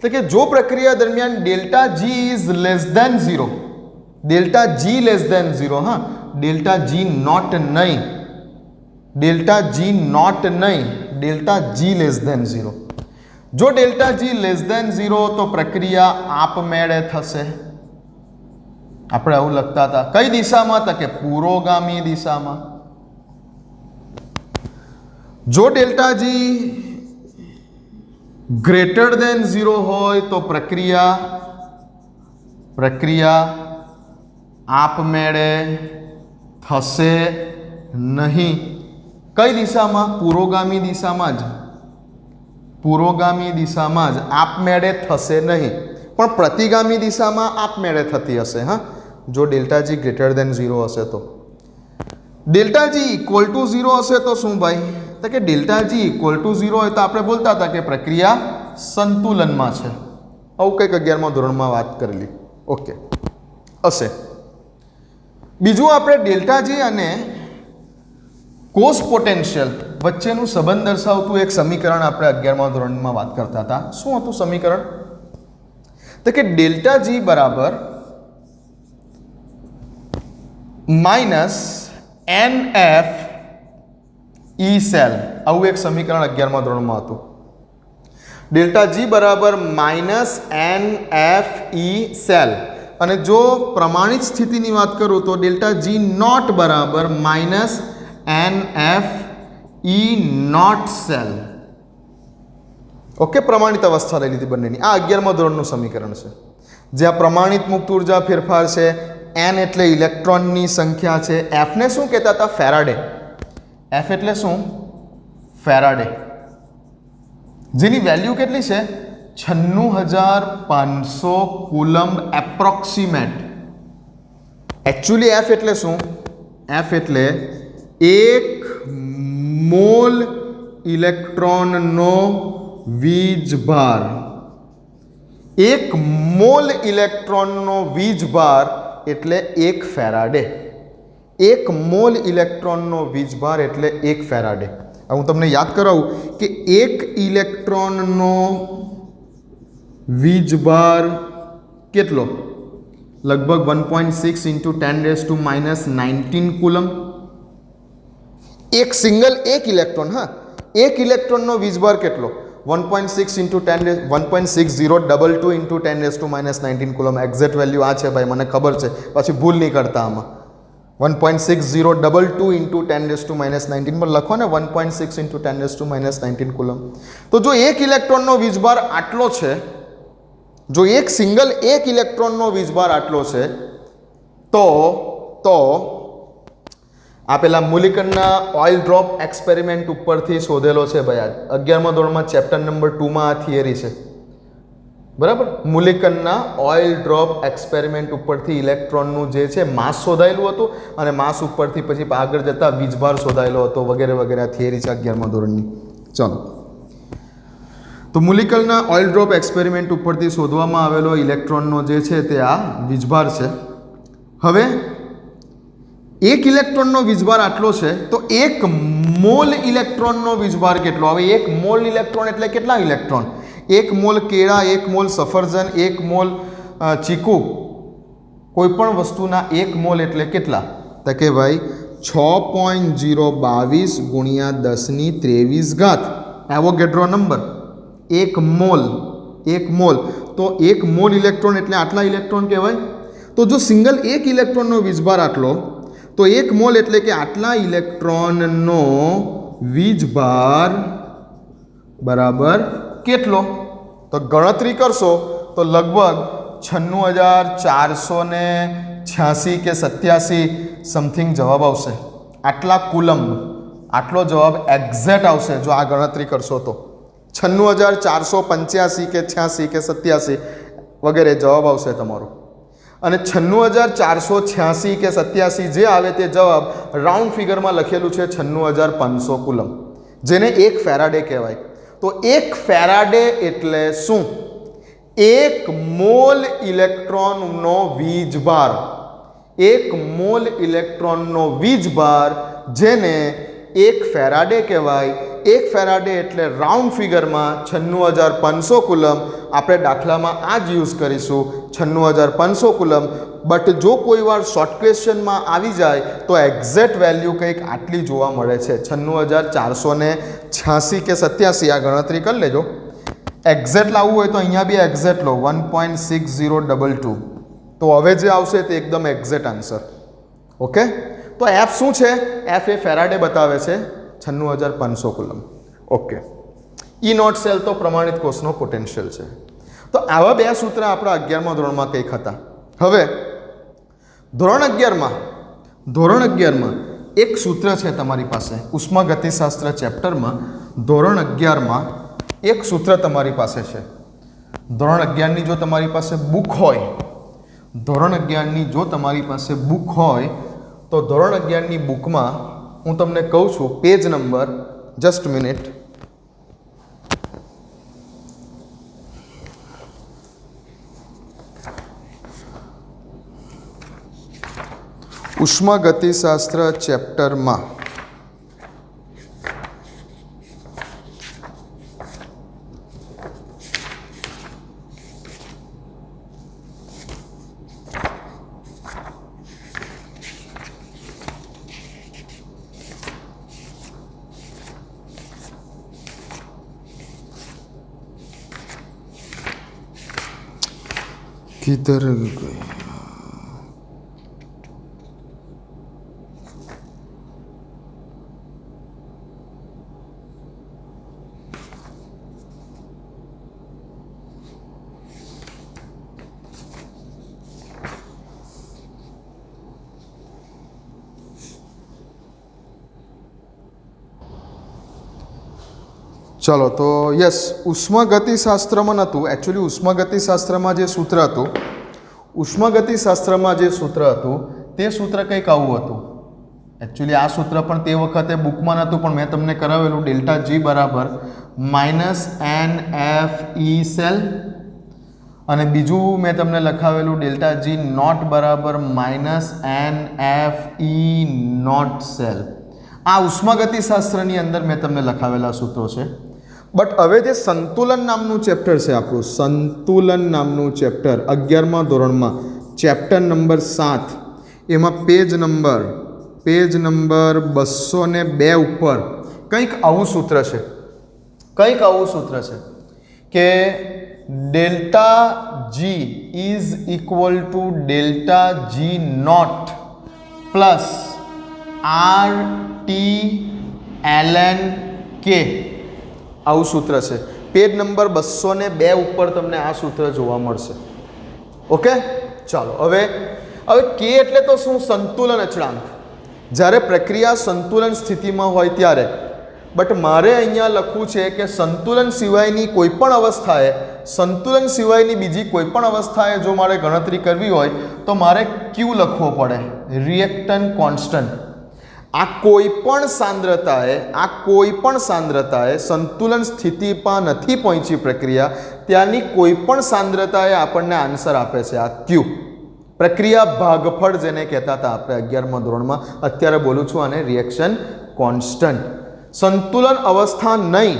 તો કે જો પ્રક્રિયા દરમિયાન delta G is less than 0, delta G less than 0, હા, ડેલ્ટા જી નોટ નહીં, ડેલ્ટા જી નોટ નહીં, ડેલ્ટા જી લેસ ધેન 0. જો ડેલ્ટા જી લેસ ધેન 0 તો પ્રક્રિયા આપમેળે થશે. આપણે આવું લખતા હતા. કઈ દિશામાં? તો કે પુરોગામી દિશામાં. જો ડેલ્ટા જી ગ્રેટર દેન 0 હોય તો પ્રક્રિયા આપમેળે થશે નહીં. કઈ દિશામાં? પુરોગામી દિશામાં જ. પુરોગામી દિશામાં જ આપમેળે થશે નહીં, પણ પ્રતિગામી દિશામાં આપમેળે થતી હશે. હા, જો ડેલ્ટા જી ગ્રેટર દેન 0 હશે તો. ડેલ્ટા જી ઇક્વલ ટુ 0 હશે તો શું ભાઈ? તો કે ડેલ્ટા જી ઇક્વલ ટુ 0 હોય તો આપણે બોલતા હતા કે પ્રક્રિયા સંતુલનમાં છે. આવું કંઈક 11મા ધોરણમાં વાત કરેલી. ઓકે, હશે. બીજું આપણે ડેલ્ટા જી અને કોસ પોટેન્શિયલ વચ્ચેનું સંબંધ દર્શાવતું એક સમીકરણ આપણે 11મા ધોરણમાં વાત કરતા હતા. શું હતું સમીકરણ? તો કે ડેલ્ટા જી બરાબર માઇનસ NF E સેલ. આવું એક સમીકરણ 11મા ધોરણમાં હતું. ડેલ્ટા જી બરાબર માઇનસ NF E સેલ, અને જો પ્રમાણિત સ્થિતિની વાત કરું તો ડેલ્ટા જી નોટ બરાબર minus NF E naught cell. Okay, પ્રમાણિત અવસ્થા લઈ લીધી બંનેની. આ 11મા ધોરણનું સમીકરણ છે, જ્યાં પ્રમાણિત મુક્ત ઉર્જા ફેરફાર છે, n એટલે ઇલેક્ટ્રોનની સંખ્યા છે, f ને શું કહેતા હતા? ફેરાડે. f એટલે શું? ફેરાડે. જેની વેલ્યુ કેટલી છે? 96,500 કુલમ્બ એપ્રોક્સિમેટ. એકચ્યુઅલી f એટલે શું? f એટલે 1 મોલ ઇલેક્ટ્રોનનો વીજભાર. 1 મોલ ઇલેક્ટ્રોનનો વીજભાર એટલે 1 ફેરાડે. 1 મોલ ઇલેક્ટ્રોનનો વીજભાર એટલે 1 ફેરાડે. હવે હું તમને યાદ કરાવું કે 1 ઇલેક્ટ્રોનનો વીજભાર કેટલો? લગભગ 1.6 × 10⁻⁻19 કુલમ. એક સિંગલ એક ઇલેક્ટ્રોન, હા, એક ઇલેક્ટ્રોનનો વીજભાર કેટલો? 1.6 × 1.6022 × 10⁻⁻19 કુલમ. એક્ઝેક્ટ વેલ્યુ આ છે ભાઈ, મને ખબર છે, પછી ભૂલ નહીં કરતા આમાં. 1.6022 × 10⁻⁻19 પર લખો ને, 1.6 × 10⁻⁻19 કુલમ. તો જો એક ઇલેક્ટ્રોનનો વીજભાર આટલો છે, જો એક સિંગલ એક ઇલેક્ટ્રોનનો વીજભાર આટલો છે, તો આ પેલા મુલિકનના ઓઇલ ડ્રોપ એક્સપેરિમેન્ટ ઉપરથી શોધેલો છે ભાઈ. આ 11મા ધોરણમાં ચેપ્ટર નંબર 2માં આ થિયરી છે, બરાબર. મુલિકનના ઓઇલ ડ્રોપ એક્સપેરિમેન્ટ ઉપરથી ઇલેક્ટ્રોનનું જે છે માસ શોધાયેલું હતું, અને માસ ઉપરથી પછી આગળ જતા વીજભાર શોધાયેલો હતો, વગેરે વગેરે. આ થિયરી છે 11મા ધોરણની. ચાલો, તો મુલિકનના ઓઇલ ડ્રોપ એક્સપેરિમેન્ટ ઉપરથી શોધવામાં આવેલો ઇલેક્ટ્રોનનો જે છે તે આ વીજભાર છે. હવે એક ઇલેક્ટ્રોનનો વીજભાર આટલો છે, તો 1 મોલ ઇલેક્ટ્રોનનો વીજભાર કેટલો? હવે 1 મોલ ઇલેક્ટ્રોન એટલે કેટલા ઇલેક્ટ્રોન? 1 મોલ કેળા, 1 મોલ સફરજન, 1 મોલ ચીકુ, કોઈ પણ વસ્તુના 1 મોલ એટલે કેટલા? તો કે ભાઈ 6.022 × 10⁻23. Avogadro number. 1 મોલ. તો 1 મોલ ઇલેક્ટ્રોન એટલે આટલા ઇલેક્ટ્રોન કહેવાય. तो जो सिंगल एक इलेक्ट्रॉनનો વીજભાર આટલો, तो 1 મોલ એટલે કે આટલા ઇલેક્ટ્રોનનો વીજભાર બરાબર કેટલો? તો ગણતરી કરશો તો લગભગ 96,486 કે 87 સમથિંગ જવાબ આવશે. આટલા કુલમ, આટલો જવાબ એક્ઝેક્ટ આવશે જો આ ગણતરી કરશો તો. 96,485 કે 86 કે 87 વગેરે જવાબ આવશે તમારો. અને 96,486 કે 87 જે આવે તે જવાબ રાઉન્ડ ફિગરમાં લખેલું છે 96,500 કુલમ, જેને 1 ફેરાડે કહેવાય. તો 1 ફેરાડે એટલે શું? 1 મોલ ઇલેક્ટ્રોનનો વીજભાર, 1 મોલ ઇલેક્ટ્રોનનો વીજભાર જેને 1 ફેરાડે કહેવાય. 1 ફેરાડે એટલે રાઉન્ડ ફિગરમાં 96,500 કુલમ. આપણે દાખલામાં આ જ યુઝ કરીશું 96,500 કુલમ. બટ જો કોઈ વાર શોર્ટ ક્વેશ્ચનમાં આવી જાય તો એક્ઝેક્ટ વેલ્યુ કંઈક આટલી જોવા મળે છે, 96,486 કે 87. આ ગણતરી કરી લેજો. એક્ઝેક્ટ લાવવું હોય તો અહીંયા બી એક્ઝેક્ટ લો, 1.6022. તો હવે જે આવશે તે એકદમ એક્ઝેક્ટ આન્સર. ઓકે, તો એફ શું છે? એફ એ ફેરાડે બતાવે છે 96,500 coulomb. Okay, E naught cell તો પ્રમાણિત કોષનો પોટેન્શિયલ છે. તો આવા બે સૂત્ર આપણા 11મા ધોરણમાં કંઈક હતા. હવે ધોરણ 11માં એક સૂત્ર છે તમારી પાસે ઉષ્માગતિશાસ્ત્ર ચેપ્ટરમાં. ધોરણ 11માં એક સૂત્ર તમારી પાસે છે. ધોરણ 11ની જો તમારી પાસે બુક હોય, ધોરણ 11ની જો તમારી પાસે બુક હોય તો ધોરણ 11ની બુકમાં હું તમને કહું છું પેજ નંબર, જસ્ટ મિનિટ, ઉષ્માગતિશાસ્ત્ર ચેપ્ટરમાં किधर गए? चलो तो यस, उष्मागतिशास्त्રમાં નહોતું એકચ્યુઅલી. ઉષ્માગતિશાસ્ત્રમાં જે સૂત્ર હતું, ઉષ્માગતિશાસ્ત્રમાં જે સૂત્ર હતું તે સૂત્ર કંઈક આવું હતું. એકચ્યુઅલી આ સૂત્ર પણ તે વખતે બુકમાં નહોતું, પણ મેં તમને કરાવેલું. ડેલ્ટા જી બરાબર -NFE સેલ, અને બીજું મેં તમને લખાવેલું ડેલ્ટા જી નોટ બરાબર -NFE નોટ સેલ. આ ઉષ્માગતિશાસ્ત્રની અંદર મેં તમને લખાવેલા સૂત્રો છે. બટ હવે જે સંતુલન નામનું ચેપ્ટર છે આપણું, સંતુલન નામનું ચેપ્ટર 11મા ધોરણમાં ચેપ્ટર નંબર 7, એમાં પેજ નંબર 202 ઉપર કંઈક આવું સૂત્ર છે, કંઈક આવું સૂત્ર છે કે delta G is equal to delta G naught plus RT ln K. આવું સૂત્ર છે. પેજ નંબર 202 ઉપર તમને આ સૂત્ર જોવા મળશે. ઓકે, ચાલો હવે K એટલે તો શું? સંતુલન અચળાંક. જ્યારે પ્રક્રિયા સંતુલન સ્થિતિમાં હોય ત્યારે. બટ મારે અહીંયા લખવું છે કે સંતુલન સિવાયની કોઈ પણ અવસ્થાએ, સંતુલન સિવાયની બીજી કોઈ પણ અવસ્થાએ જો મારે ગણતરી કરવી હોય તો મારે Q લખવો પડે, રિએક્ટન્ટ કોન્સ્ટન્ટ. આ કોઈ પણ સાંદ્રતાએ સંતુલન સ્થિતિમાં નથી પહોંચી પ્રક્રિયા, ત્યાંની કોઈ પણ સાંદ્રતાએ આપણને આન્સર આપે છે આ Q. પ્રક્રિયા ભાગફળ જેને કહેતા હતા આપણે 11મા ધોરણમાં, અત્યારે બોલું છું આને રિએક્શન કોન્સ્ટન્ટ. સંતુલન અવસ્થા નહીં,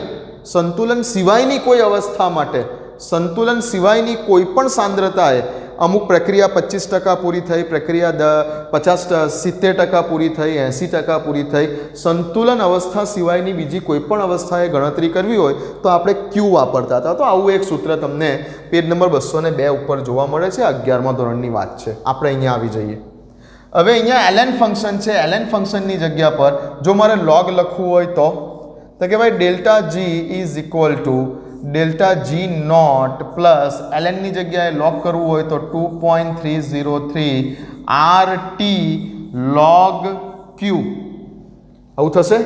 સંતુલન સિવાયની કોઈ અવસ્થા માટે, સંતુલન સિવાયની કોઈ પણ સાંદ્રતાએ અમુક પ્રક્રિયા 25% પૂરી થઈ, પ્રક્રિયા 70% પૂરી થઈ, 80% પૂરી થઈ. સંતુલન અવસ્થા સિવાયની બીજી કોઈ પણ અવસ્થાએ ગણતરી કરવી હોય તો આપણે ક્યુ વાપરતા હતા. તો આવું એક સૂત્ર તમને પેજ નંબર 202 ઉપર જોવા મળે છે. 11મા ધોરણની વાત છે. આપણે અહીંયા આવી જઈએ. હવે અહીંયા ln ફંક્શન છે. ln ફંક્શનની જગ્યા પર જો મારે log લખવું હોય તો કે ભાઈ delta G is equal to delta G naught plus ln ની જગ્યાએ log કરવું હોય તો 2.303 RT log Q. આવું થશે.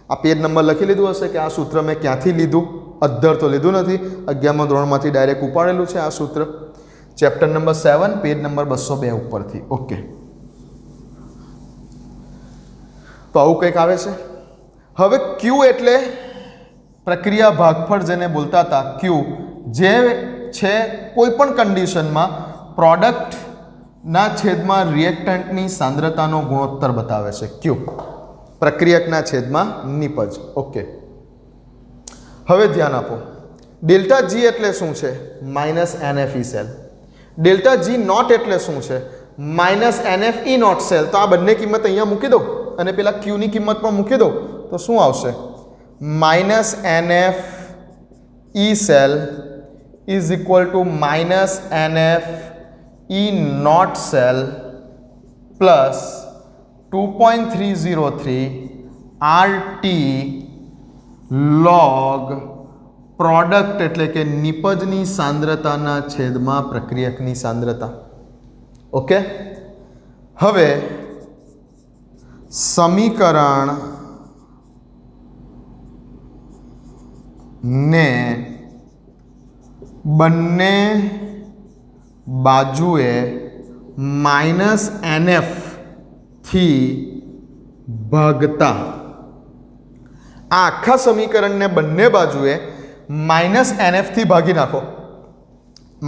આ પેજ નંબર લખી લીધું હશે કે આ સૂત્ર મેં ક્યાંથી લીધું. અદ્ધર તો લીધું નથી, 11મા ધોરણમાંથી ડાયરેક્ટ ઉપાડેલું છે આ સૂત્ર. ચેપ્ટર નંબર 7 પેજ નંબર 202 ઉપરથી. ઓકે, તો આવું કંઈક આવે છે. હવે ક્યુ એટલે પ્રક્રિયા ભાગફળ જેને બોલતા હતા ક્યુ, જે છે કોઈ પણ કન્ડિશનમાં પ્રોડક્ટના છેદમાં રિએક્ટન્ટની સાંદ્રતાનો ગુણોત્તર બતાવે છે. ક્યુ પ્રક્રિયકના છેદમાં નિપજ. ઓકે, હવે ધ્યાન આપો. ડેલ્ટા જી એટલે શું છે? Minus NFE cell. Delta G naught એટલે શું છે? Minus NFE naught cell. તો આ બંને કિંમત અહીંયા મૂકી દો અને પેલા ક્યુની કિંમત પણ મૂકી દો તો શું આવશે? Minus NFE cell is equal to minus NFE naught cell plus 2.303 RT log product એટલે કે નિપજની સાંદ્રતાના છેદમાં પ્રક્રિયકની સાંદ્રતા. ઓકે, હવે સમીકરણ ને બંને બાજુએ માઇનસ NF થી ભાગતા. આ આખા સમીકરણને બંને બાજુએ માઇનસ NF થી ભાગી નાખો.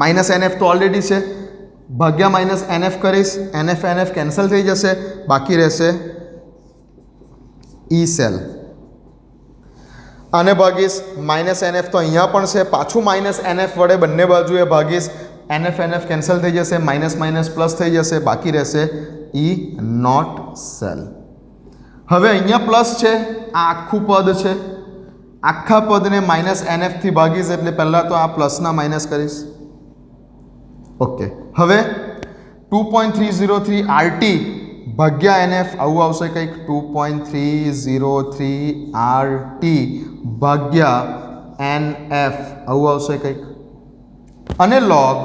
માઇનસ NF તો ઓલરેડી છે, ભાગ્યા માઇનસ NF કરીશ, NF કેન્સલ થઈ જશે, બાકી રહેશે E સેલ. આને ભાગીશ, માઇનસ NF તો અહીંયા પણ છે, પાછું માઇનસ NF વડે બંને બાજુએ ભાગીશ, NF કેન્સલ થઈ જશે, માઇનસ માઇનસ પ્લસ થઈ જશે, બાકી રહેશે E નોટ સેલ. હવે અહીંયા પ્લસ છે, આ આખું પદ છે, આખા પદને માઇનસ NF થી ભાગીશ એટલે પહેલાં તો આ પ્લસના માઇનસ કરીશ. ઓકે, હવે 2.303 RT ભાગ્યા NF આવું આવશે કંઈક. 2.303 RT ભાગ્યા NF આવું આવશે કંઈક. અને log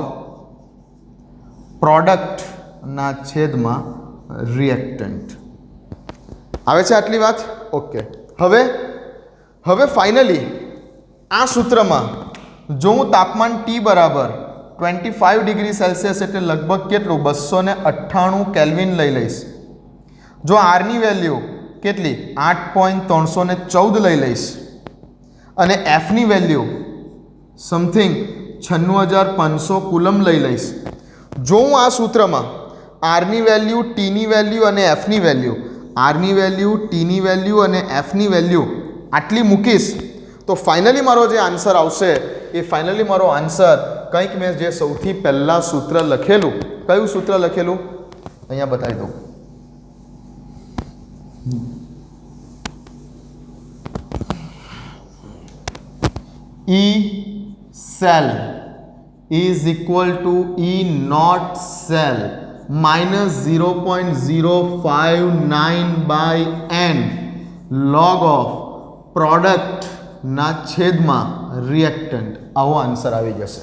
પ્રોડક્ટના છેદમાં રિએક્ટન્ટ આવે છે. આટલી વાત ઓકે. હવે ફાઇનલી આ સૂત્રમાં જો હું તાપમાન T બરાબર 25 ડિગ્રી સેલ્સિયસ એટલે લગભગ કેટલું 298 કેલ્વિન લઈ લઈશ. જો આરની વેલ્યુ કેટલી 8.314 લઈ લઈશ અને એફની વેલ્યુ સમથિંગ 96500 કુલમ લઈ લઈશ. જો હું આ સૂત્રમાં આરની વેલ્યુ, ટીની વેલ્યુ અને એફની વેલ્યુ, આરની વેલ્યુ, ટીની વેલ્યુ અને એફની વેલ્યુ આટલી મૂકીશ તો ફાઇનલી મારો જે આન્સર આવશે એ ફાઇનલી મારો આન્સર કંઈક મેં જે સૌથી પહેલાં સૂત્ર લખેલું, કયું સૂત્ર લખેલું અહીંયા બતાવી દઉં. E cell is equal to E not cell minus 0.059 by n log of product ના છેદમાં રિએક્ટન્ટ. આવો આન્સર આવી જશે.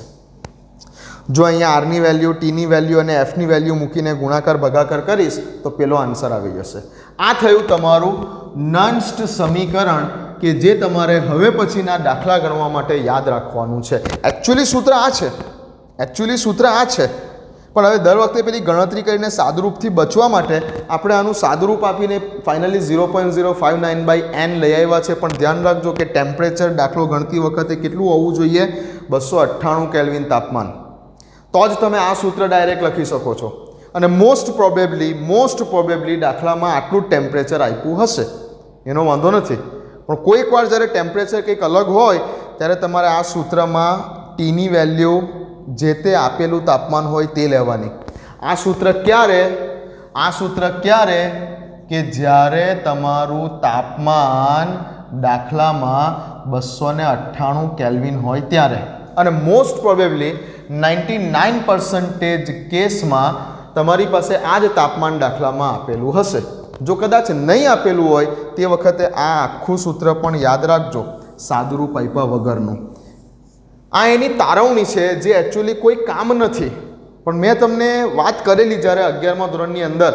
જો અહીંયા આરની વેલ્યુ, ટીની વેલ્યુ અને એફની વેલ્યુ મૂકીને ગુણાકાર ભાગાકાર કરીશ તો પેલો આન્સર આવી જશે. આ થયું તમારું નંષ્ટ સમીકરણ કે જે તમારે હવે પછીના દાખલા ગણવા માટે યાદ રાખવાનું છે. એકચ્યુઅલી સૂત્ર આ છે, પણ હવે દર વખતે પેલી ગણતરી કરીને સાદુરૂપથી બચવા માટે આપણે આનું સાદુરૂપ આપીને ફાઇનલી 0.059 બાય n લઈ આવ્યા છે. પણ ધ્યાન રાખજો કે ટેમ્પરેચર દાખલો ગણતી વખતે કેટલું હોવું જોઈએ? 298 કેલ્વિન તાપમાન. તો જ તમે આ સૂત્ર ડાયરેક્ટ લખી શકો છો. અને મોસ્ટ પ્રોબેબલી દાખલામાં આટલું જ ટેમ્પરેચર આપ્યું હશે, એનો વાંધો નથી. પણ કોઈક વાર જ્યારે ટેમ્પરેચર કંઈક અલગ હોય ત્યારે તમારે આ સૂત્રમાં ટીની વેલ્યુ, જે તે આપેલું તાપમાન હોય તે લેવાની. આ સૂત્ર ક્યારે કે જ્યારે તમારું તાપમાન દાખલામાં 298 કેલ્વિન હોય ત્યારે. અને મોસ્ટ પ્રોબેબલી 99% કેસમાં તમારી પાસે આ જ તાપમાન દાખલામાં આપેલું હશે. જો કદાચ નહીં આપેલું હોય તે વખતે આ આખું સૂત્ર પણ યાદ રાખજો, સાદુરૂપ આપ્યા વગરનું. આ એની તારવણી છે જે એકચ્યુઅલી કોઈ કામ નથી, પણ મેં તમને વાત કરેલી જ્યારે 11મા ધોરણની અંદર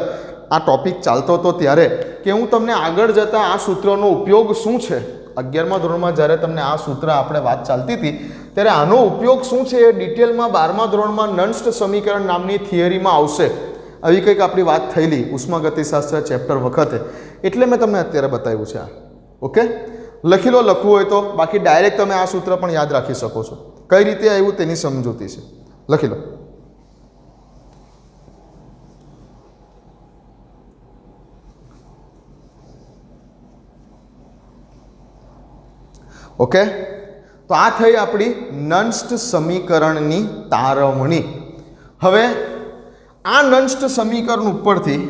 આ ટોપિક ચાલતો હતો ત્યારે કે હું તમને આગળ જતાં આ સૂત્રનો ઉપયોગ શું છે, 11મા ધોરણમાં જ્યારે તમને આ સૂત્ર આપણે વાત ચાલતી હતી ત્યારે આનો ઉપયોગ શું છે એ ડિટેલમાં 12મા ધોરણમાં નન્સ્ટ સમીકરણ નામની થિયરીમાં આવશે. આવી કંઈક આપણી વાત થયેલી ઉષ્માગતિશાસ્ત્ર ચેપ્ટર વખતે, એટલે મેં તમને અત્યારે બતાવ્યું છે આ. ઓકે, લખી લો લખવું હોય તો, બાકી ડાયરેક્ટ તમે આ સૂત્ર પણ યાદ રાખી શકો છો. કઈ રીતે આવ્યું તેની સમજૂતી છે, લખી લો. ઓકે, તો આ થઈ આપણી નન્સ્ટ સમીકરણની તારવણી. હવે આ નન્સ્ટ સમીકરણ ઉપરથી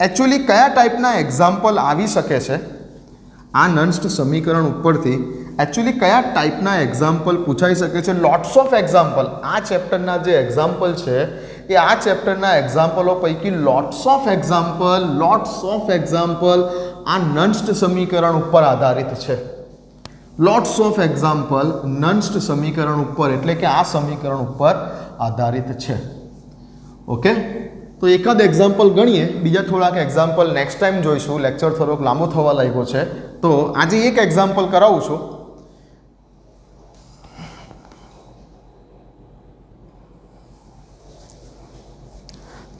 એકચ્યુઅલી કયા ટાઈપના એક્ઝામ્પલ આવી શકે છે, આ નન્સ્ટ સમીકરણ ઉપરથી એકચ્યુઅલી કયા ટાઈપના એક્ઝામ્પલ પૂછાઈ શકે છે. લોટ્સ ઓફ એક્ઝામ્પલ, આ ચેપ્ટરના જે એક્ઝામ્પલ છે એ આ ચેપ્ટરના એક્ઝામ્પલો પૈકી લોટ્સ ઓફ એક્ઝામ્પલ આ નન્સ્ટ સમીકરણ ઉપર આધારિત છે. લોટ્સ ઓફ એક્ઝામ્પલ નન્સ્ટ સમીકરણ ઉપર એટલે કે આ સમીકરણ ઉપર આધારિત છે. ઓકે, તો એકાદ એક્ઝામ્પલ ગણીએ, બીજા થોડાક એક્ઝામ્પલ નેક્સ્ટ ટાઈમ જોઈશું. લેક્ચર થોડોક લાંબો થવા લાગ્યો છે તો આજે એક એક્ઝામ્પલ કરાવું છું.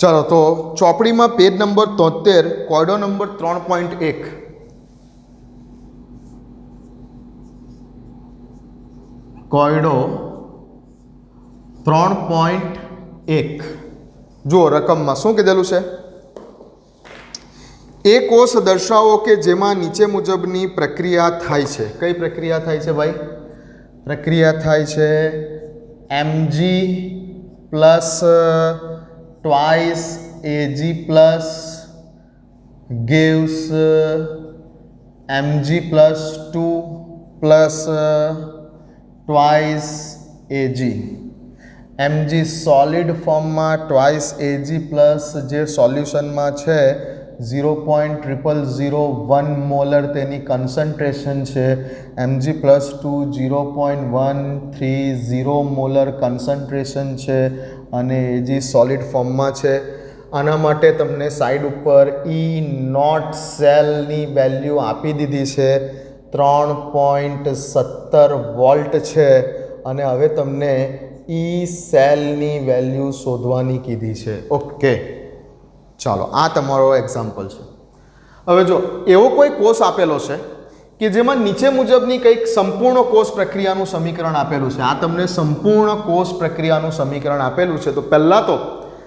ચાલો, તો ચોપડીમાં પેજ નંબર 73, કોયડો નંબર 3.1. કોયડો 3.1 જુઓ, રકમમાં શું કીધેલું છે? એ કોષ દર્શાવો કે જેમાં નીચે મુજબની પ્રક્રિયા થાય છે. કઈ પ્રક્રિયા થાય છે ભાઈ? પ્રક્રિયા થાય છે Mg plus twice Ag plus gives Mg plus 2 plus twice Ag. Mg solid ફોર્મમાં, ટ્વાઇસ Ag પ્લસ જે સોલ્યુશનમાં છે 0.0001 મોલર તેની કન્સન્ટ્રેશન છે. Mg પ્લસ 2 0.130 મોલર કન્સન્ટ્રેશન છે અને Ag સોલિડ ફોર્મમાં છે. આના માટે તમને સાઈડ ઉપર E નોટ સેલની વેલ્યુ આપી દીધી છે, 3.17 વોલ્ટ છે. અને હવે તમને E સેલની વેલ્યુ શોધવાની કીધી છે. ઓકે, ચાલો, આ તમારો એક્ઝામ્પલ છે. હવે જો એવો કોઈ કોષ આપેલો છે કે જેમાં નીચે મુજબની કંઈક સંપૂર્ણ કોષ પ્રક્રિયાનું સમીકરણ આપેલું છે. આ તમને સંપૂર્ણ કોષ પ્રક્રિયાનું સમીકરણ આપેલું છે. તો પહેલાં તો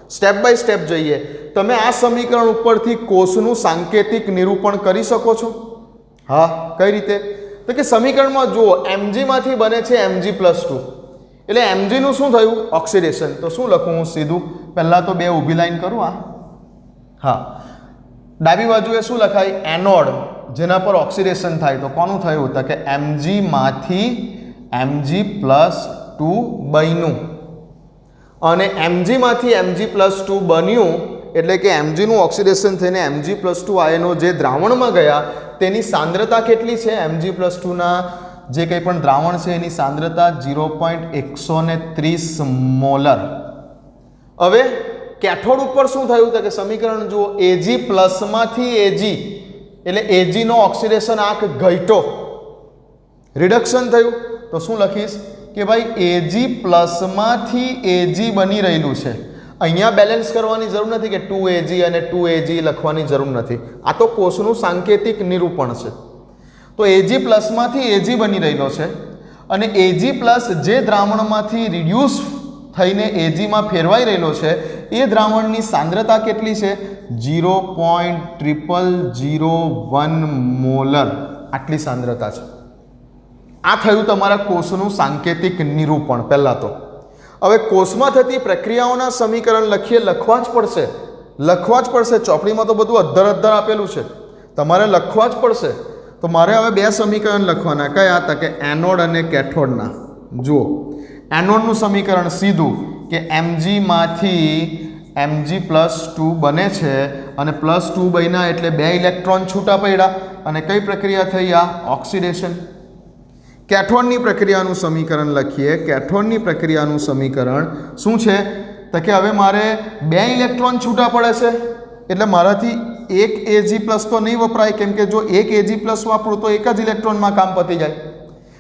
સ્ટેપ બાય સ્ટેપ જઈએ. તમે આ સમીકરણ ઉપરથી કોષનું સાંકેતિક નિરૂપણ કરી શકો છો. હા, કઈ રીતે? તો કે સમીકરણમાં જુઓ, Mg માંથી બને છે Mg પ્લસ 2, એટલે Mg નું શું થયું? ઓક્સિડેશન. તો શું લખું હું સીધું? પહેલાં તો બે ઊભી લાઈન કરું. હા, ડાબી બાજુએ શું લખાય? એનોડ, જેના પર ઓક્સિડેશન થાય. તો કોનું થયું? તો કે Mg માંથી Mg પ્લસ 2 બન્યું. અને Mg માંથી Mg પ્લસ 2 બન્યું એટલે કે Mg નું ઓક્સિડેશન થઈને Mg પ્લસ 2 આયનો જે દ્રાવણમાં ગયા તેની સાંદ્રતા કેટલી છે? Mg પ્લસ 2ના જે કંઈ પણ દ્રાવણ છે એની સાંદ્રતા 0.130 મોલર. હવે કેથોડ ઉપર શું થયું? તો કે સમીકરણ જુઓ, Ag પ્લસમાંથી Ag એટલે Ag નો ઓક્સિડેશન આંક ઘટ્યો, રિડક્શન થયું. તો શું લખીશ કે ભાઈ Ag પ્લસમાંથી Ag બની રહેલું છે. અહીંયા બેલેન્સ કરવાની જરૂર નથી કે 2Ag અને 2Ag લખવાની જરૂર નથી. આ તો કોષનું સાંકેતિક નિરૂપણ છે. તો Ag પ્લસમાંથી Ag બની રહેલો છે અને Ag પ્લસ જે દ્રાવણમાંથી રિડ્યુસ થઈને Ag માં ફેરવાઈ રહેલો છે એ દ્રાવણની સાંદ્રતા કેટલી છે? 0.0001 મોલર. આટલી સાંદ્રતા છે. આ થયું તમારા કોષનું સાંકેતિક નિરૂપણ પહેલાં તો. હવે કોષમાં થતી પ્રક્રિયાઓના સમીકરણ લખવા જ પડશે. ચોપડીમાં તો બધું અધ્ધર આપેલું છે, તમારે લખવા જ પડશે. તો મારે હવે બે સમીકરણ લખવાના. કયા હતા? કે એનોડ અને કેથોડના. જુઓ, એનોડનું સમીકરણ સીધું કે Mg માંથી Mg+2 બને છે અને +2 બન્યા એટલે 2 ઇલેક્ટ્રોન છૂટા પડ્યા અને કઈ પ્રક્રિયા થઈ? આ ઓક્સિડેશન. કેથોડની પ્રક્રિયાનું સમીકરણ લખીએ. કેથોડની પ્રક્રિયાનું સમીકરણ શું છે? તો કે હવે મારે 2 ઇલેક્ટ્રોન છૂટા પડે છે એટલે મારાથી 1 Ag+ તો નહીં વપરાય, કેમ કે જો 1 Ag+ વાપરું તો એક જ ઇલેક્ટ્રોનમાં કામ પતી જાય.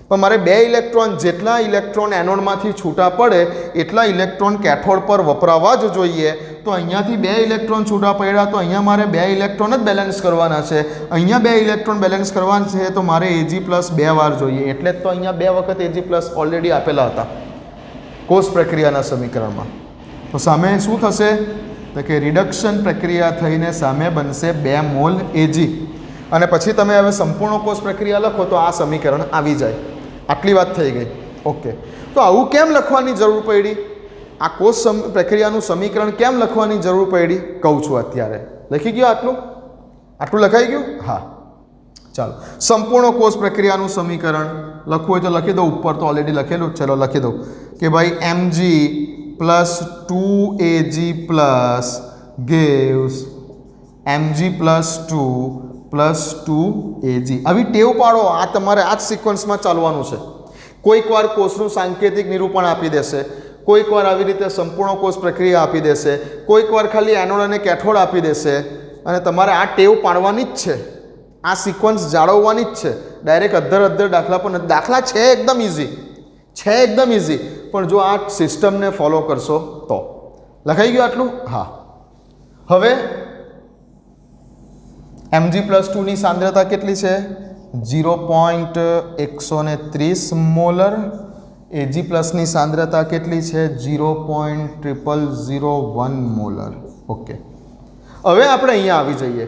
પણ મારે 2 ઇલેક્ટ્રોન, જેટલા ઇલેક્ટ્રોન એનોડમાંથી છૂટા પડે એટલા ઇલેક્ટ્રોન કેથોડ પર વપરાવા જ જોઈએ. તો અહીંયાથી 2 ઇલેક્ટ્રોન છૂટા પડ્યા તો અહીંયા મારે 2 ઇલેક્ટ્રોન જ બેલેન્સ કરવાના છે. અહીંયા 2 ઇલેક્ટ્રોન બેલેન્સ કરવાના છે તો મારે Ag+ 2 વાર જોઈએ. એટલે જ તો અહીંયા 2 વખત Ag+ ઓલરેડી આપેલા હતા કોષ પ્રક્રિયાના સમીકરણમાં. તો સામે શું થશે? તો કે રિડક્શન પ્રક્રિયા થઈને સામે બનશે 2 મોલ Ag. અને પછી તમે હવે સંપૂર્ણ કોષ પ્રક્રિયા લખો તો આ સમીકરણ આવી જાય. આટલી વાત થઈ ગઈ. ઓકે, તો આવું કેમ લખવાની જરૂર પડી? આ કોષ પ્રક્રિયાનું સમીકરણ કેમ લખવાની જરૂર પડી કહું છું અત્યારે. લખી ગયો આટલું લખાઈ ગયું? હા, ચાલો. સંપૂર્ણ કોષ પ્રક્રિયાનું સમીકરણ લખવું હોય તો લખી દઉં. ઉપર તો ઓલરેડી લખેલું જ. ચલો લખી દઉં કે ભાઈ Mg+2Ag+ gives Mg+2 +2Ag. આવી ટેવ પાડો. આ તમારે આ જ સિક્વન્સમાં ચાલવાનું છે. કોઈક વાર કોષનું સાંકેતિક નિરૂપણ આપી દેશે, કોઈક વાર આવી રીતે સંપૂર્ણ કોષ પ્રક્રિયા આપી દેશે, કોઈક વાર ખાલી એનોડ અને કેથોડ આપી દેશે અને તમારે આ ટેવ પાડવાની જ છે. આ સિક્વન્સ જાળવવાની જ છે. ડાયરેક્ટ અધ્ધર દાખલા પણ નથી. દાખલા છે એકદમ ઇઝી, પણ જો આ સિસ્ટમને ફોલો કરશો તો. લખાઈ ગયું આટલું? હા. હવે Mg+2 ની સાંદ્રતા કેટલી છે? 0.130 મોલર. Ag+ ની સાંદ્રતા કેટલી છે? 0.0001 મોલર. ઓકે, હવે આપણે અહીંયા આવી જઈએ.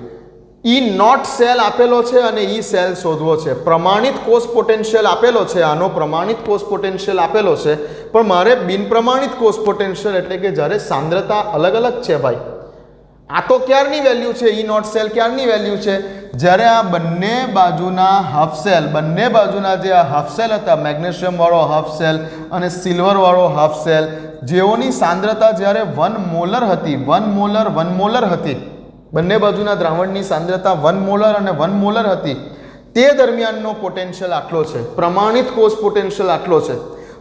E0 સેલ આપેલો છે અને E સેલ શોધવો છે. પ્રમાણિત કોષ પોટેન્શિયલ આપેલો છે. આનો પ્રમાણિત કોષ પોટેન્શિયલ આપેલો છે, પણ મારે બિનપ્રમાણિત કોષ પોટેન્શિયલ એટલે કે જ્યારે સાંદ્રતા અલગ અલગ છે ભાઈ. આ તો ક્યારની વેલ્યુ છે? E0 સેલ ક્યારની વેલ્યુ છે? જ્યારે આ બંને બાજુના જે આ હાફ સેલ હતા, મેગ્નેશિયમ વાળો હાફ સેલ અને સિલ્વર વાળો હાફ સેલ, જેઓની સાંદ્રતા જ્યારે 1 મોલર હતી, બંને બાજુના દ્રાવણની સાંદ્રતા 1 મોલર અને 1 મોલર હતી, તે દરમિયાનનો પોટેન્શિયલ આટલો છે. પ્રમાણિત કોષ પોટેન્શિયલ આટલો છે.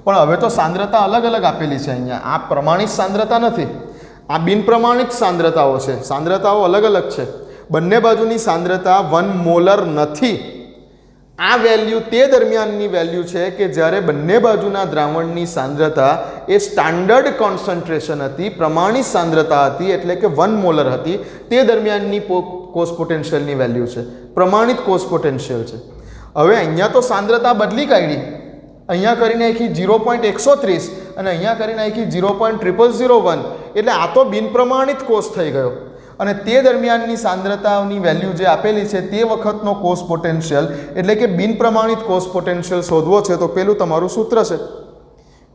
પણ હવે તો સાંદ્રતા અલગ અલગ આપેલી છે. અહીંયા આ પ્રમાણિત સાંદ્રતા નથી, આ બિનપ્રમાણિત સાંદ્રતાઓ છે. સાંદ્રતાઓ અલગ અલગ છે. બંને બાજુની સાંદ્રતા 1 મોલર નથી. આ વેલ્યુ તે દરમિયાનની વેલ્યુ છે કે જ્યારે બંને બાજુના દ્રાવણની સાંદ્રતા એ સ્ટાન્ડર્ડ કોન્સન્ટ્રેશન હતી, પ્રમાણિત સાંદ્રતા હતી, એટલે કે 1 મોલર હતી. તે દરમિયાનની કોષ પોટેન્શિયલની વેલ્યુ છે, પ્રમાણિત કોષ પોટેન્શિયલ છે. હવે અહીંયા તો સાંદ્રતા બદલી કાઢી. અહીંયા કરી નાખી 0.130 અને અહીંયા કરી નાખી 0.0001. એટલે આ તો બિનપ્રમાણિત કોષ થઈ ગયો. અને તે દરમિયાનની સાંદ્રતાની વેલ્યુ જે આપેલી છે તે વખતનો કોષ પોટેન્શિયલ એટલે કે બિનપ્રમાણિત કોષ પોટેન્શિયલ શોધવો છે તો પેલું તમારું સૂત્ર છે.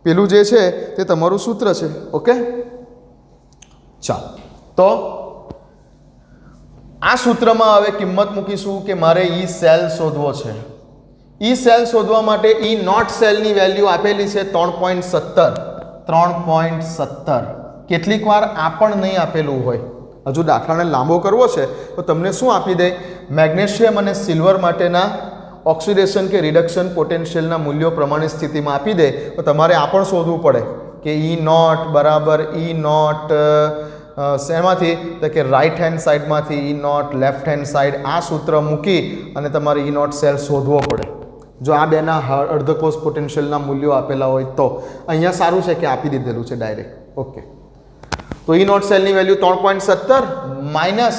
પેલું જે છે તે તમારું સૂત્ર છે. ઓકે, ચાલો. તો આ સૂત્રમાં હવે કિંમત મૂકીશું કે મારે E સેલ શોધવો છે. E સેલ શોધવા માટે E0 સેલની વેલ્યુ આપેલી છે 3.17. કેટલીક વાર આ પણ નહીં આપેલું હોય. હજુ દાખલાને લાંબો કરવો છે તો તમને શું આપી દે? મેગ્નેશિયમ અને સિલ્વર માટેના ઓક્સિડેશન કે રિડક્શન પોટેન્શિયલના મૂલ્યો પ્રમાણિત સ્થિતિમાં આપી દે તો તમારે આ પણ શોધવું પડે કે E0 શેમાંથી? તો કે રાઈટ હેન્ડ સાઈડમાંથી E0, લેફ્ટ હેન્ડ સાઈડ. આ સૂત્ર મૂકી અને તમારે E0 સેલ શોધવો પડે જો આ બેના અર્ધકોષ પોટેન્શિયલના મૂલ્યો આપેલા હોય તો. અહીંયા સારું છે કે આપી દીધેલું છે ડાયરેક્ટ. ઓકે, તો E0 સેલની વેલ્યુ 3.17 માઇનસ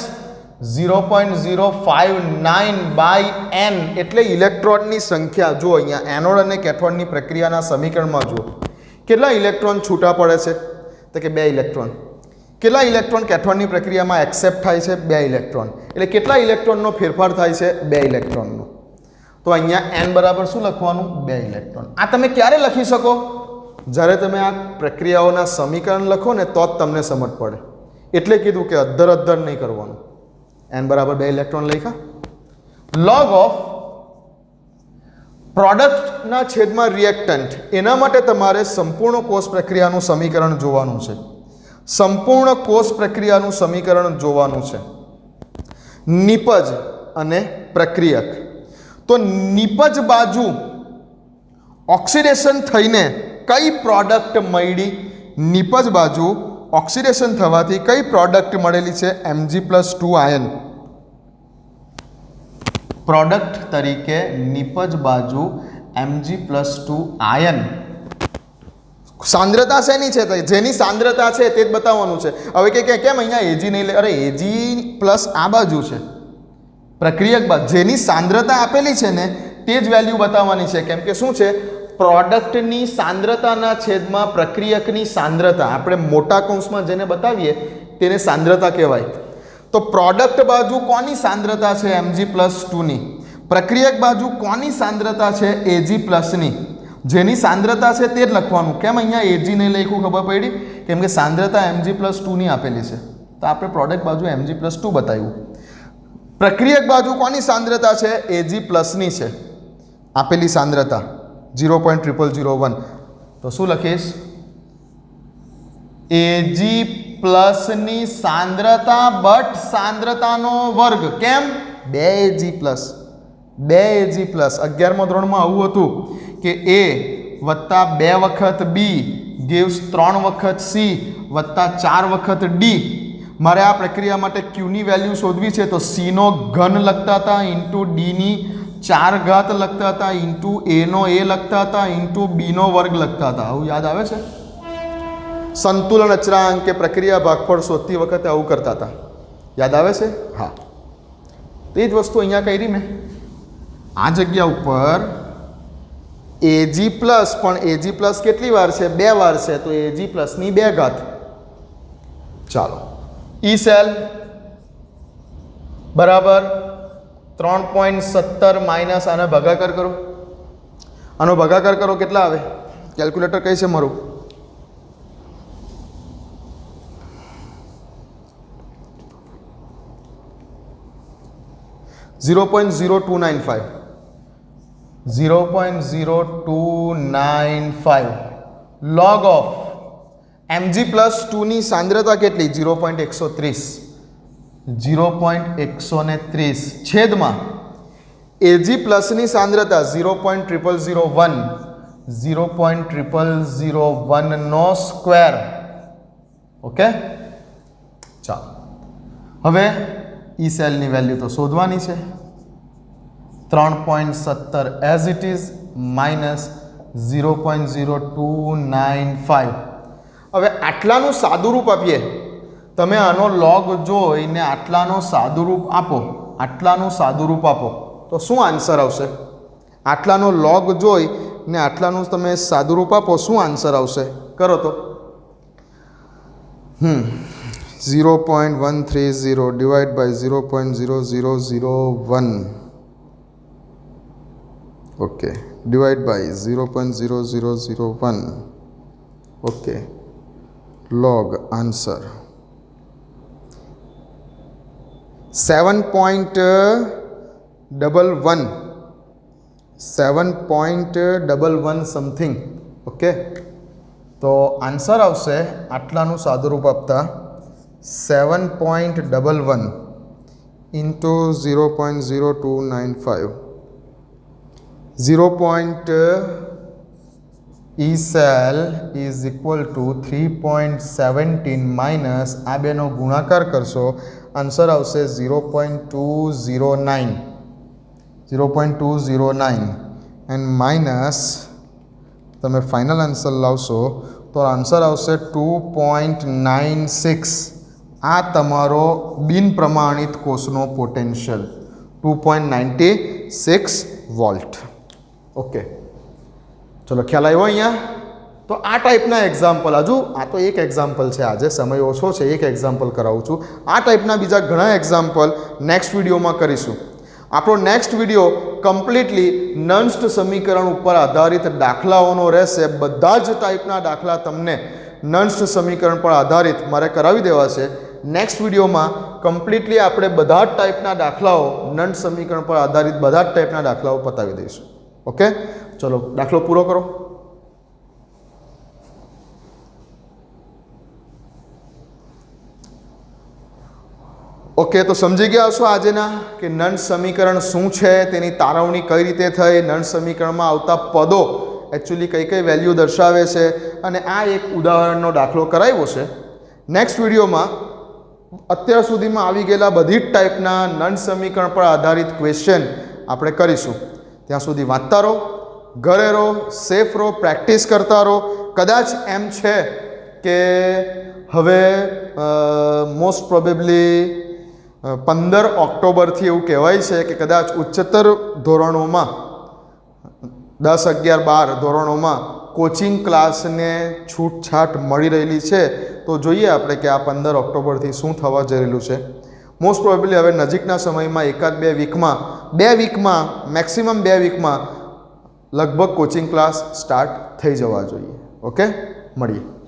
0.059/n એટલે ઇલેક્ટ્રોનની સંખ્યા. જો અહીંયા એનોડ અને કેથોડની પ્રક્રિયાના સમીકરણમાં જુઓ કેટલા ઇલેક્ટ્રોન છૂટા પડે છે? તો કે 2 ઇલેક્ટ્રોન. કેટલા ઇલેક્ટ્રોન કેથોડની પ્રક્રિયામાં એક્સેપ્ટ થાય છે? 2 ઇલેક્ટ્રોન. એટલે કેટલા ઇલેક્ટ્રોનનો ફેરફાર થાય છે? 2 ઇલેક્ટ્રોનનો. તો અહીંયા n બરાબર શું લખવાનું? 2 ઇલેક્ટ્રોન. આ તમે ક્યારે લખી શકો? જ્યારે તમે આ પ્રક્રિયાઓના સમીકરણ લખો ને તો જ તમને સમજ પડે. એટલે કીધું કે અધ્ધર નહીં કરવાનું. n બરાબર 2 ઇલેક્ટ્રોન લખ્યા. લોગ ઓફ પ્રોડક્ટના છેદમાં રિએક્ટન્ટ, એના માટે તમારે સંપૂર્ણ કોષ પ્રક્રિયાનું સમીકરણ જોવાનું છે. સંપૂર્ણ કોષ પ્રક્રિયાનું સમીકરણ જોવાનું છે. નિપજ અને પ્રક્રિયક. તો નિપજ બાજુ ઓક્સિડેશન થઈને કઈ પ્રોડક્ટ મળી? નિપજ બાજુ ઓક્સિડેશન થવાથી કઈ પ્રોડક્ટ મળેલી છે? Mg+2 ion. પ્રોડક્ટ તરીકે નિપજ બાજુ Mg+2 આયન. સાંદ્રતા શેની છે? જેની સાંદ્રતા છે તે જ બતાવવાનું છે. હવે કે કેમ અહીંયા એજી નહીં લે? અરે એજી પ્લસ આ બાજુ છે પ્રક્રિયક બાજુ, જેની સાંદ્રતા આપેલી છે ને તે જ વેલ્યુ બતાવવાની છે. કેમ કે શું છે? પ્રોડક્ટની સાંદ્રતાના છેદમાં પ્રક્રિયકની સાંદ્રતા, આપણે મોટા કૌંસમાં જેને બતાવીએ તેને સાંદ્રતા કહેવાય. તો પ્રોડક્ટ બાજુ કોની સાંદ્રતા છે? Mg+2ની. પ્રક્રિયક બાજુ કોની સાંદ્રતા છે? Ag+ની. જેની સાંદ્રતા છે તે જ લખવાનું. કેમ અહીંયા એજી નહીં લખ્યું? ખબર પડી? કેમ કે સાંદ્રતા Mg+2ની આપેલી છે, તો આપણે પ્રોડક્ટ બાજુ Mg+2 બતાવ્યું. પ્રક્રિયક બાજુ કોની સાંદ્રતા છે? Ag+ની છે આપેલી સાંદ્રતા 0.0001. તો શું લખીશ? Ag+ની સાંદ્રતા બટ સાંદ્રતાનો વર્ગ. કેમ? 2Ag+. 2Ag+. 11મા ધોરણમાં આવું હતું કે A વત્તા 2 વખત B gives 3 વખત C વત્તા 4 વખત D. મારે આ પ્રક્રિયા માટે Qની વેલ્યુ શોધવી છે, તો C નો ઘન લખતા હતા ઇન્ટુ Dની 4 ઘાત લખતા હતા ઇન્ટુ A નો A લખતા હતા ઇન્ટુ B નો વર્ગ લખતા હતા. આવું યાદ આવે છે? સંતુલન અચળાંક કે પ્રક્રિયા ભાગફળ શોધતી વખતે આવું કરતા હતા. યાદ આવે છે? હા. તો એ જ વસ્તુ અહીંયા કરી મેં. આ જગ્યા ઉપર Ag+, પણ Ag+ કેટલી વાર છે? 2 વાર છે, તો Ag+ની 2 ઘાત. ચાલો, ઈ સેલ બરાબર 3.17 માઇનસ આને ભાગાકાર કરો. આનો ભાગાકાર કરો કેટલા આવે? કેલ્ક્યુલેટર કઈ છે મારું? .0295. 0.0295 log of Mg+2ની સાંદ્રતા કેટલી? 0.130. 0.130 છેદમાં Ag+ની સાંદ્રતા 0.0001. 0.0001 નો સ્ક્વેર. ઓકે, ચાલો હવે ઈ સેલની વેલ્યુ તો શોધવાની છે. 3.17 એઝ ઇટ ઇઝ માઇનસ 0.0295. હવે આટલાનું સાદુરૂપ આપીએ. તમે આનો લોગ જોઈને આટલાનો સાદુરૂપ આપો. આટલાનું સાદુરૂપ આપો તો શું આન્સર આવશે? આટલાનો લોગ જોઈને આટલાનું તમે સાદુરૂપ આપો, શું આન્સર આવશે? કરો તો 0.130 divided by 0.0001. Okay, divide by 0.0001. Okay, log answer 7.11. 7.11 something. Okay, તો આન્સર આવશે આટલાનું સાદુરૂપ આપતા 7.11 into 0.0295. 0. E cell is equal to 3.17 minus આ બેનો ગુણાકાર કરશો, આન્સર આવશે 0.209. 0.209 એન્ડ માઇનસ તમે ફાઇનલ આન્સર લાવશો તો આન્સર આવશે 2.96. આ તમારો બિન પ્રમાણિત કોષનો પોટેન્શિયલ 2.96 વોલ્ટ. ઓકે, ચલો ખ્યાલ આવ્યો અહીંયા? તો આ ટાઈપના એક્ઝામ્પલ, હજુ આ તો એક એક્ઝામ્પલ છે, આજે સમય ઓછો છે, એક એક્ઝામ્પલ કરાવું છું. આ ટાઈપના બીજા ઘણા એક્ઝામ્પલ નેક્સ્ટ વિડીયોમાં કરીશું. આપણો નેક્સ્ટ વિડીયો કમ્પ્લીટલી નંસ્ટ સમીકરણ ઉપર આધારિત દાખલાઓનો રહેશે. બધા જ ટાઈપના દાખલા તમને નંસ્ટ સમીકરણ પર આધારિત મારે કરાવી દેવા છે. નેક્સ્ટ વિડીયોમાં કમ્પ્લીટલી આપણે બધા જ ટાઈપના દાખલાઓ નંસ્ટ સમીકરણ પર આધારિત બધા જ ટાઈપના દાખલાઓ પતાવી દઈશું. ઓકે, ચલો દાખલો પૂરો કરો. ઓકે, તો સમજી ગયા હશો આજના કે નંસ્ટ સમીકરણ શું છે, તેની તારવણી કઈ રીતે થઈ, નંસ્ટ સમીકરણમાં આવતા પદો એકચ્યુઅલી કઈ કઈ વેલ્યુ દર્શાવે છે, અને આ એક ઉદાહરણનો દાખલો કરાવ્યો છે. નેક્સ્ટ વિડીયોમાં અત્યાર સુધીમાં આવી ગયેલા બધી જ ટાઈપના નંસ્ટ સમીકરણ પર આધારિત ક્વેશ્ચન આપણે કરીશું. ત્યાં સુધી વાંચતા રહો, ઘરે રહો, સેફ રહો, પ્રેક્ટિસ કરતા રહો. કદાચ એમ છે કે હવે મોસ્ટ પ્રોબેબલી 15 ઓક્ટોબરથી એવું કહેવાય છે કે કદાચ ઉચ્ચતર ધોરણોમાં 10, 11, 12 ધોરણોમાં કોચિંગ ક્લાસને છૂટછાટ મળી રહેલી છે. તો જોઈએ આપણે કે આ 15 ઓક્ટોબરથી શું થવા જઈ રહેલું છે. મોસ્ટ પ્રોબેબલી હવે નજીકના સમયમાં એકાદ 2 વીકમાં મેક્સિમમ 2 વીકમાં લગભગ કોચિંગ ક્લાસ સ્ટાર્ટ થઈ જવા જોઈએ. ઓકે, મળીએ.